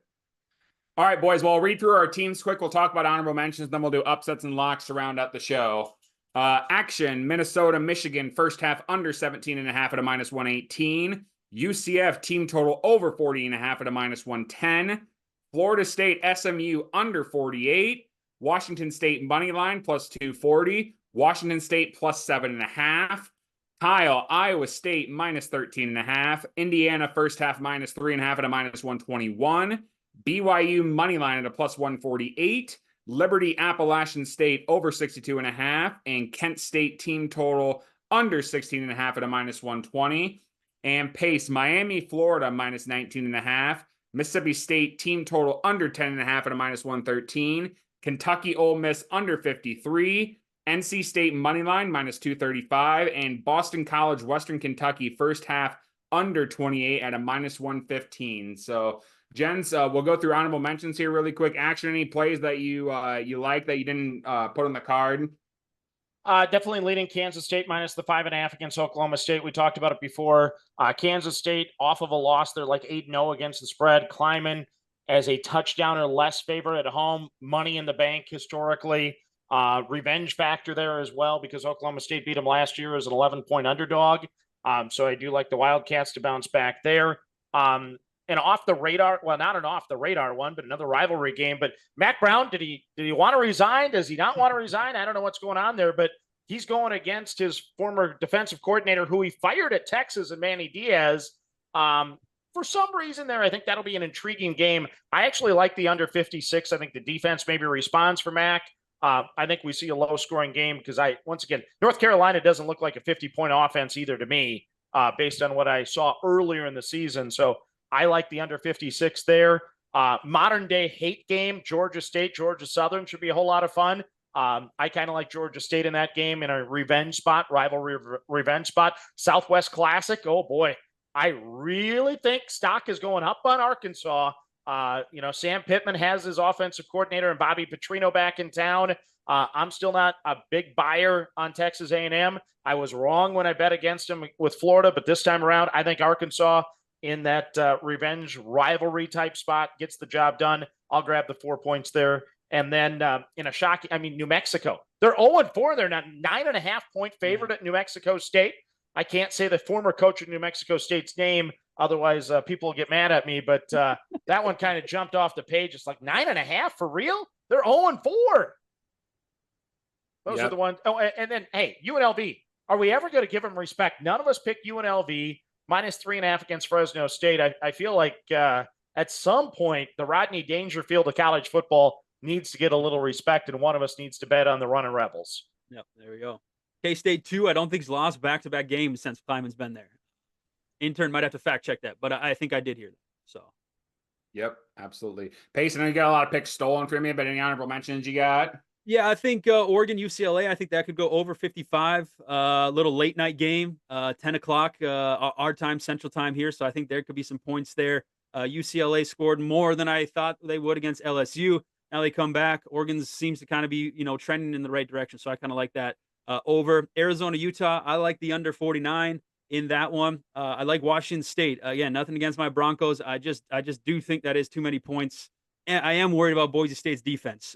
All right, boys, well, I'll read through our teams quick. We'll talk about honorable mentions, then we'll do upsets and locks to round out the show. Action, Minnesota, Michigan, first half under 17.5 at a -118. UCF, team total over 40.5 at a -110. Florida State, SMU, under 48. Washington State, money line, +240. Washington State, +7.5. Kyle, Iowa State, -13.5. Indiana, first half, -3.5 at a -121. BYU, money line at a +148. Liberty, Appalachian State, over 62.5. And Kent State, team total, under 16.5 at a -120. And Pace, Miami, Florida, -19.5. Mississippi State, team total, under 10.5 at a -113. Kentucky, Ole Miss, under 53. NC State moneyline -235, and Boston College, Western Kentucky, first half under 28 at a -115. So, gents, we'll go through honorable mentions here really quick. Action, any plays that you like that you didn't put on the card? Definitely leading Kansas State minus the 5.5 against Oklahoma State. We talked about it before. Kansas State off of a loss. They're like 8-0 against the spread. Climbing as a touchdown or less favorite at home. Money in the bank historically. Revenge factor there as well because Oklahoma State beat them last year as an 11-point underdog. So I do like the Wildcats to bounce back there. And off the radar, well, not an off the radar one, but another rivalry game. But Matt Brown, did he want to resign? Does he not want to resign? I don't know what's going on there, but he's going against his former defensive coordinator who he fired at Texas and Manny Diaz. For some reason there, I think that'll be an intriguing game. I actually like the under 56. I think the defense maybe responds for Mac. I think we see a low-scoring game because once again, North Carolina doesn't look like a 50-point offense either to me, based on what I saw earlier in the season. So I like the under 56 there. Modern-day hate game, Georgia State, Georgia Southern should be a whole lot of fun. I kind of like Georgia State in that game in a revenge spot, rivalry revenge spot. Southwest Classic, oh boy. I really think stock is going up on Arkansas. Sam Pittman has his offensive coordinator and Bobby Petrino back in town. I'm still not a big buyer on Texas A&M. I was wrong when I bet against him with Florida, but this time around, I think Arkansas in that revenge rivalry type spot gets the job done. I'll grab the 4 points there. And then in a shocking, New Mexico, they're 0-4. They're not 9.5-point favorite at New Mexico State. I can't say the former coach of New Mexico State's name, otherwise people will get mad at me. But that one kind of jumped off the page. It's like 9.5 for real. They're 0-4. Those are the ones. Oh, and then hey, UNLV. Are we ever going to give them respect? None of us picked UNLV -3.5 against Fresno State. I feel like at some point the Rodney Dangerfield of college football needs to get a little respect, and one of us needs to bet on the Running Rebels. Yep, there we go. K-State 2, I don't think he's lost back-to-back games since Kleiman's been there. Intern might have to fact check that, but I think I did hear that. So. Yep, absolutely. Pace, I know you got a lot of picks stolen from you, but any honorable mentions you got? Yeah, I think Oregon, UCLA, I think that could go over 55. Little late night game, 10 o'clock our time, Central Time here. So I think there could be some points there. UCLA scored more than I thought they would against LSU. Now they come back. Oregon seems to kind of be, trending in the right direction. So I kind of like that over. Arizona, Utah, I like the under 49 in that one. I like Washington State. Again, nothing against my Broncos. I just do think that is too many points. And I am worried about Boise State's defense.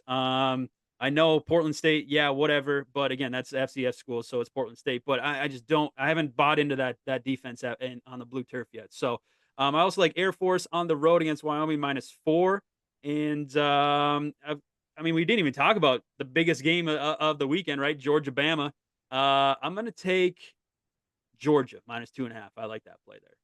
I know Portland State, yeah, whatever. But again, that's FCS school, so it's Portland State. But I just don't. I haven't bought into that defense on the blue turf yet. So I also like Air Force on the road against Wyoming -4. And we didn't even talk about the biggest game of the weekend, right? Georgia Bama. I'm gonna take Georgia -2.5. I like that play there.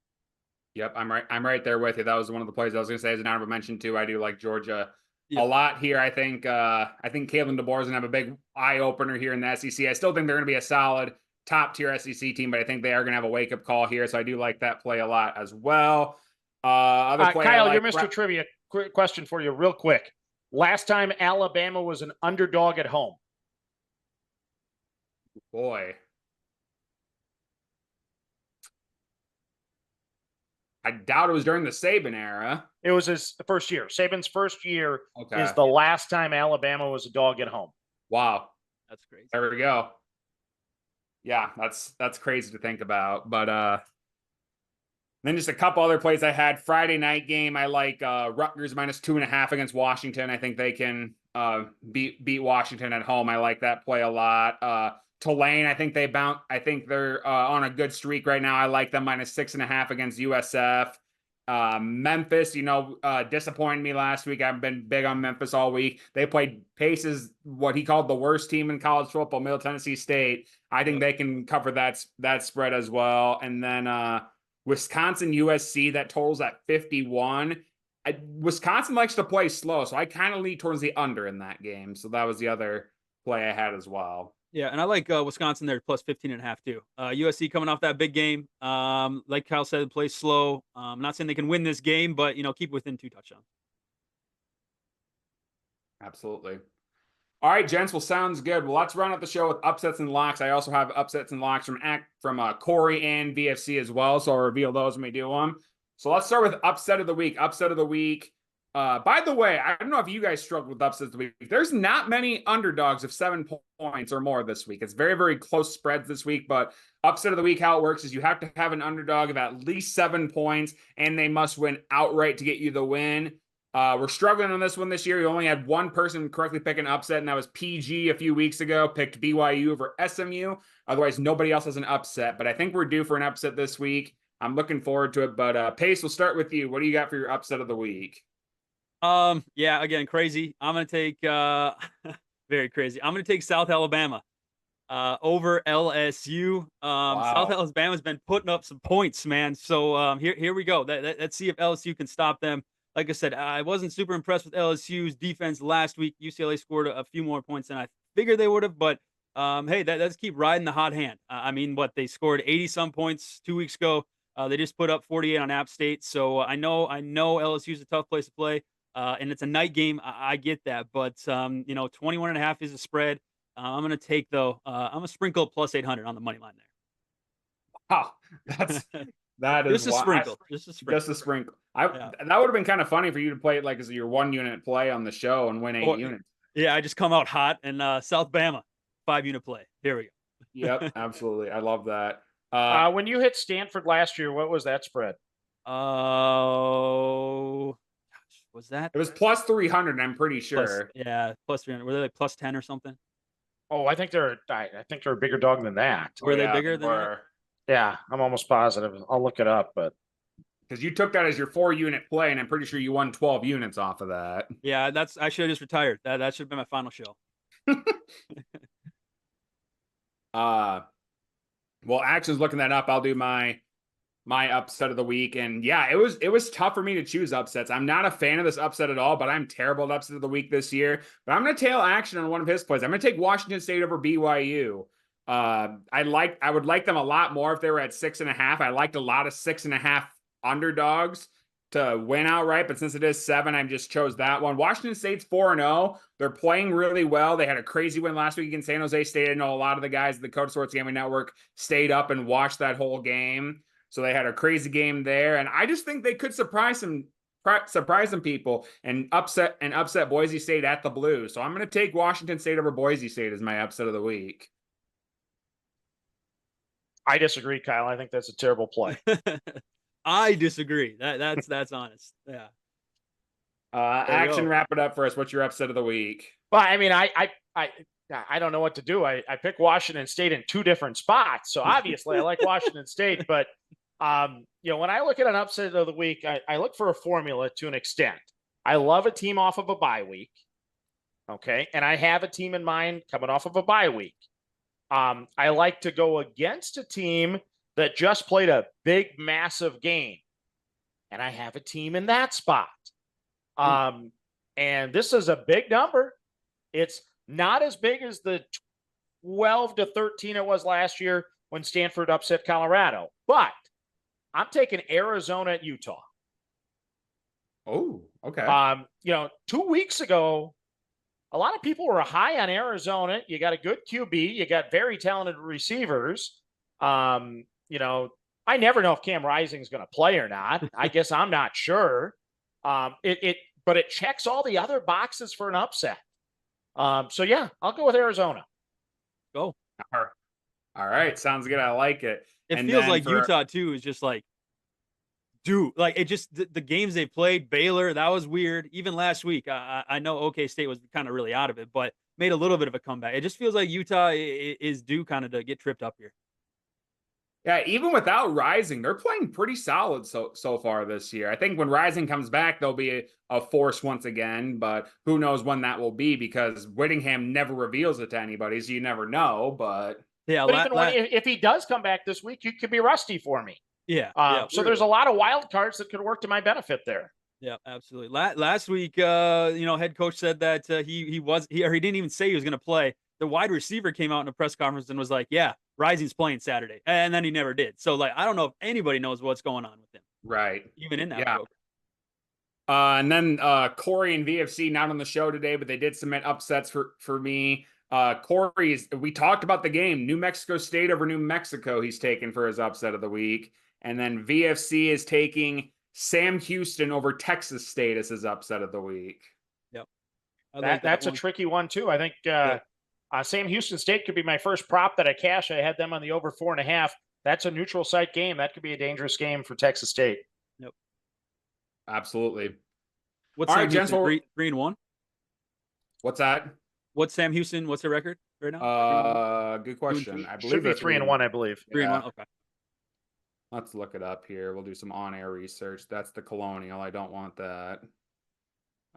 Yep, I'm right there with you. That was one of the plays I was going to say as an honorable mention too. I do like Georgia a lot here. I think Kalen DeBoer is going to have a big eye opener here in the SEC. I still think they're going to be a solid top tier SEC team, but I think they are going to have a wake up call here. So I do like that play a lot as well. Kyle, you're Mr. Trivia. Quick question for you, real quick. Last time Alabama was an underdog at home. Boy. I doubt it was during the Saban era. It was his first year. Saban's first year is the last time Alabama was a dog at home. Wow. That's crazy. There we go. Yeah, that's crazy to think about. But then just a couple other plays I had. Friday night game, I like Rutgers -2.5 against Washington. I think they can beat Washington at home. I like that play a lot. Tulane, I think they're on a good streak right now. I like them -6.5 against USF. Memphis, disappointed me last week. I've been big on Memphis all week. They played Pace's what he called the worst team in college football, Middle Tennessee State. I think they can cover that spread as well. And then Wisconsin USC, that totals at 51. Wisconsin likes to play slow, so I kind of lean towards the under in that game. So that was the other play I had as well. Yeah, and I like Wisconsin there +15.5 too. USC coming off that big game. Like Kyle said, play slow. I'm not saying they can win this game, but keep within 2 touchdowns. Absolutely. All right, gents. Well, sounds good. Well, let's run up the show with upsets and locks. I also have upsets and locks from Corey and VFC as well, so I'll reveal those when we do them. So let's start with upset of the week. Upset of the week. By the way, I don't know if you guys struggled with upsets of the week. There's not many underdogs of 7 points or more this week. It's very, very close spreads this week, but upset of the week, how it works is you have to have an underdog of at least 7 points, and they must win outright to get you the win. We're struggling on this one this year. We only had one person correctly pick an upset, and that was PG a few weeks ago, picked BYU over SMU. Otherwise, nobody else has an upset, but I think we're due for an upset this week. I'm looking forward to it, but Pace, we'll start with you. What do you got for your upset of the week? Yeah, again, crazy. I'm going to take, very crazy. I'm going to take South Alabama, over LSU. Wow. South Alabama's been putting up some points, man. So, here we go. Let's see if LSU can stop them. Like I said, I wasn't super impressed with LSU's defense last week. UCLA scored a few more points than I figured they would have, but, hey, let's keep riding the hot hand. They scored 80 some points 2 weeks ago. They just put up 48 on App State. So I know LSU's a tough place to play. And it's a night game. I get that, but 21.5 is a spread. I'm going to take I'm going to sprinkle +800 on the money line there. Wow, that is just a sprinkle. Just a sprinkle. That would have been kind of funny for you to play it like as your 1 unit play on the show and win 8 units. Yeah, I just come out hot and South Bama 5 unit play. Here we go. Yep, absolutely. I love that. When you hit Stanford last year, what was that spread? Was that? It was +300. I'm pretty sure. +300. Were they like +10 or something? Oh, I think they're a bigger dog than that. Were they bigger than that? Yeah, I'm almost positive. I'll look it up, but Because you took that as your 4-unit play, and I'm pretty sure you won 12 units off of that. Yeah, I should have just retired. That should have been my final show. Well, Action's looking that up. I'll do my upset of the week. And yeah, it was tough for me to choose upsets. I'm not a fan of this upset at all, but I'm terrible at upset of the week this year. But I'm going to tail Action on one of his plays. I'm going to take Washington State over BYU. I would like them a lot more if they were at 6.5. I liked a lot of 6.5 underdogs to win outright, but since it is 7, I just chose that one. Washington State's 4-0. They're playing really well. They had a crazy win last week against San Jose State. I know a lot of the guys at the Code Sports Gambling Network stayed up and watched that whole game. So they had a crazy game there, and I just think they could surprise some people and upset Boise State at the Blue. So I'm going to take Washington State over Boise State as my upset of the week. I disagree, Kyle. I think that's a terrible play. I disagree. That's honest. Yeah. Action, wrap it up for us. What's your upset of the week? Well, I mean, I don't know what to do. I pick Washington State in 2 different spots, so obviously I like Washington State, but when I look at an upset of the week, I look for a formula to an extent. I love a team off of a bye week. Okay. And I have a team in mind coming off of a bye week. I like to go against a team that just played a big, massive game. And I have a team in that spot. And this is a big number. It's not as big as the 12-13 it was last year when Stanford upset Colorado, but I'm taking Arizona at Utah. Oh, okay. 2 weeks ago, a lot of people were high on Arizona. You got a good QB. You got very talented receivers. I never know if Cam Rising is going to play or not. I guess I'm not sure. But it checks all the other boxes for an upset. So yeah, I'll go with Arizona. Go. All right. Sounds good. I like it. It feels like Utah too is just like, dude, like it just the games they played, Baylor, that was weird. Even last week, I know OK State was kind of really out of it, but made a little bit of a comeback. It just feels like Utah is due kind of to get tripped up here. Yeah, even without Rising, they're playing pretty solid so far this year. I think when Rising comes back, they'll be a force once again, but who knows when that will be because Whittingham never reveals it to anybody, so you never know. But yeah, if he does come back this week, you could be rusty for me. Yeah. So there's a lot of wild cards that could work to my benefit there. Yeah, absolutely. Last week, head coach said that he didn't even say he was going to play. The wide receiver came out in a press conference and was like, "Yeah, Rising's playing Saturday," and then he never did. So like, I don't know if anybody knows what's going on with him, right? Even in that. Yeah. And then Corey and VFC not on the show today, but they did submit upsets for me. We talked about the game, New Mexico State over New Mexico. He's taken for his upset of the week. And then VFC is taking Sam Houston over Texas State as his upset of the week. Yep. That's a tricky one, too. I think Sam Houston State could be my first prop that I cash. I had them on the over 4.5. That's a neutral site game. That could be a dangerous game for Texas State. Yep. Absolutely. What's Sam Houston, 3-1? What's that? What's Sam Houston? What's their record right now? Good question. I believe should be 3-1. I believe 3-1. Okay. Let's look it up here. We'll do some on-air research. That's the Colonial. I don't want that.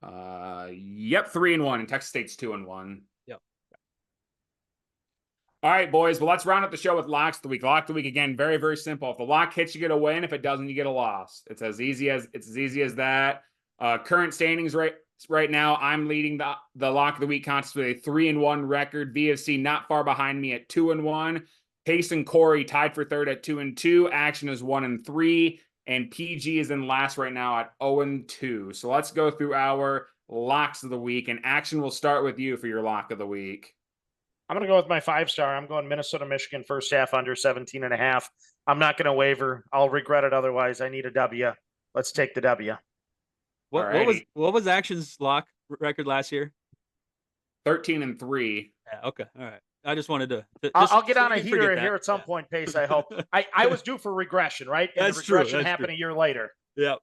Yep, 3-1, and Texas State's 2-1. Yep. All right, boys. Well, let's round up the show with locks of the week. Lock of the week again, very, very simple. If the lock hits, you get a win. If it doesn't, you get a loss. It's as easy as that. Current standings right now, I'm leading the lock of the week contest with a 3-1 record. VFC not far behind me at 2-1. Pace and Corey tied for third at 2-2. Action is 1-3. And PG is in last right now at 0-2. So let's go through our locks of the week. And Action will start with you for your lock of the week. I'm going to go with my 5-star. I'm going Minnesota, Michigan, first half under 17.5. I'm not going to waver. I'll regret it otherwise. I need a W. Let's take the W. What was Action's lock record last year? 13-3. Yeah, okay. All right. I just wanted to. I'll get on a heater here at some point, Pace. I hope. I was due for regression, right? And That's the regression true. happened a year later. Yeah.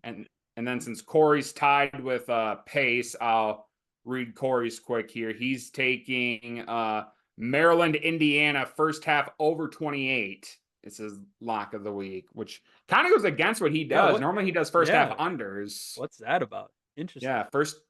And then since Corey's tied with Pace, I'll read Corey's quick here. He's taking Maryland, Indiana, first half over 28. It's his lock of the week, which kind of goes against what he does. Normally he does first half unders. What's that about? Interesting. Yeah, first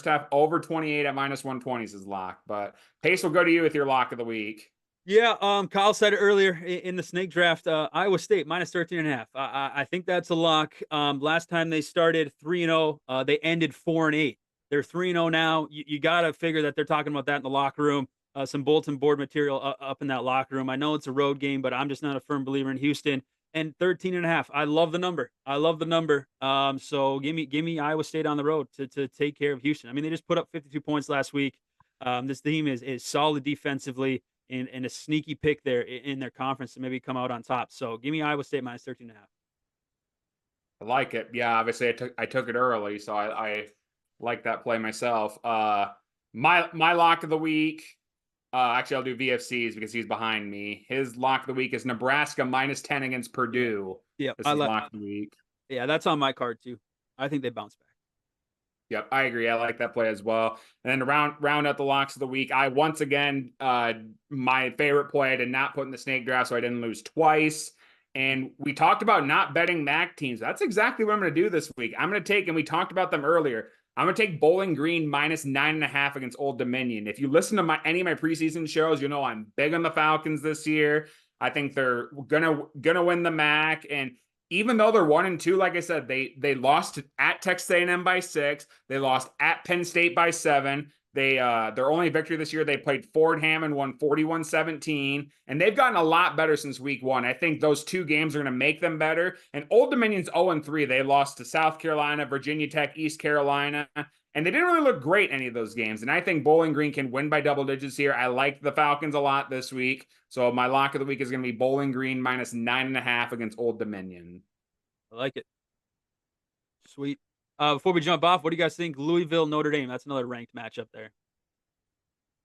half over 28 at -120 is his lock. But Pace, will go to you with your lock of the week. Yeah, Kyle said it earlier in the snake draft. Iowa State -13.5. I think that's a lock. Last time they started 3-0, they ended 4-8. They're 3-0 now. You got to figure that they're talking about that in the locker room. Some bulletin board material up in that locker room. I know it's a road game, but I'm just not a firm believer in Houston. And 13.5. I love the number. So give me Iowa State on the road to take care of Houston. I mean, they just put up 52 points last week. This team is solid defensively and a sneaky pick there in their conference to maybe come out on top. So give me Iowa State -13.5. I like it. Yeah, obviously I took it early, so I like that play myself. My lock of the week. Actually, I'll do VFC's because he's behind me. His lock of the week is Nebraska -10 against Purdue. Yeah, this is lock of the week. Yeah, that's on my card too. I think they bounce back. Yep, I agree. I like that play as well. And then to round out the locks of the week, I once again my favorite play I did not put in the snake draft, so I didn't lose twice. And we talked about not betting MAC teams. That's exactly what I'm going to do this week. I'm going to take, and we talked about them earlier, I'm going to take Bowling Green -9.5 against Old Dominion. If you listen to any of my preseason shows, you know I'm big on the Falcons this year. I think they're gonna win the MAC. And even though they're 1-2, like I said, they lost at Texas A&M by 6. They lost at Penn State by 7. Their only victory this year, they played Fordham and won 41-17, and they've gotten a lot better since week 1. I think those 2 games are going to make them better. And Old Dominion's 0-3. They lost to South Carolina, Virginia Tech, East Carolina, and they didn't really look great any of those games. And I think Bowling Green can win by double digits here. I like the Falcons a lot this week. So my lock of the week is going to be Bowling Green -9.5 against Old Dominion. I like it. Sweet. Before we jump off, what do you guys think? Louisville, Notre Dame. That's another ranked matchup there.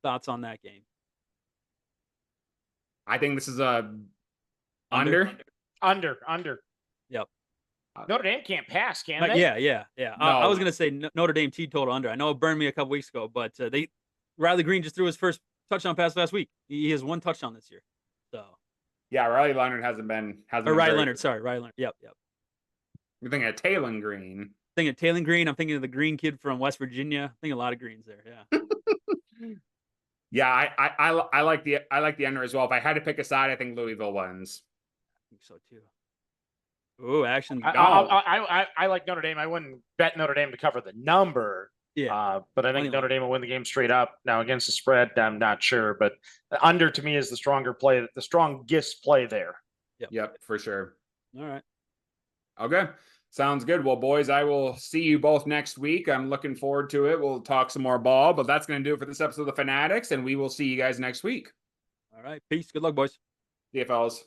Thoughts on that game? I think this is a under. Yep. Notre Dame can't pass, can they? Yeah. No. I was going to say Notre Dame total under. I know it burned me a couple weeks ago, but Riley Green just threw his first touchdown pass last week. He has 1 touchdown this year. So. Yeah, Riley Leonard hasn't been. Riley Leonard. Yep. You're thinking of Taylor Green. Thinking of Taylor Green. I'm thinking of the green kid from West Virginia. I think a lot of greens there. Yeah. Yeah, I like the under as well. If I had to pick a side, I think Louisville wins. I think so too. Ooh, action. I like Notre Dame. I wouldn't bet Notre Dame to cover the number. Yeah. But I think Notre Dame will win the game straight up. Now against the spread, I'm not sure, but the under to me is the stronger play, the strongest play there. Yep, for sure. All right. Okay. Sounds good. Well, boys, I will see you both next week. I'm looking forward to it. We'll talk some more ball, but that's going to do it for this episode of the Fanatics, and we will see you guys next week. All right. Peace. Good luck, boys. See you, fellas.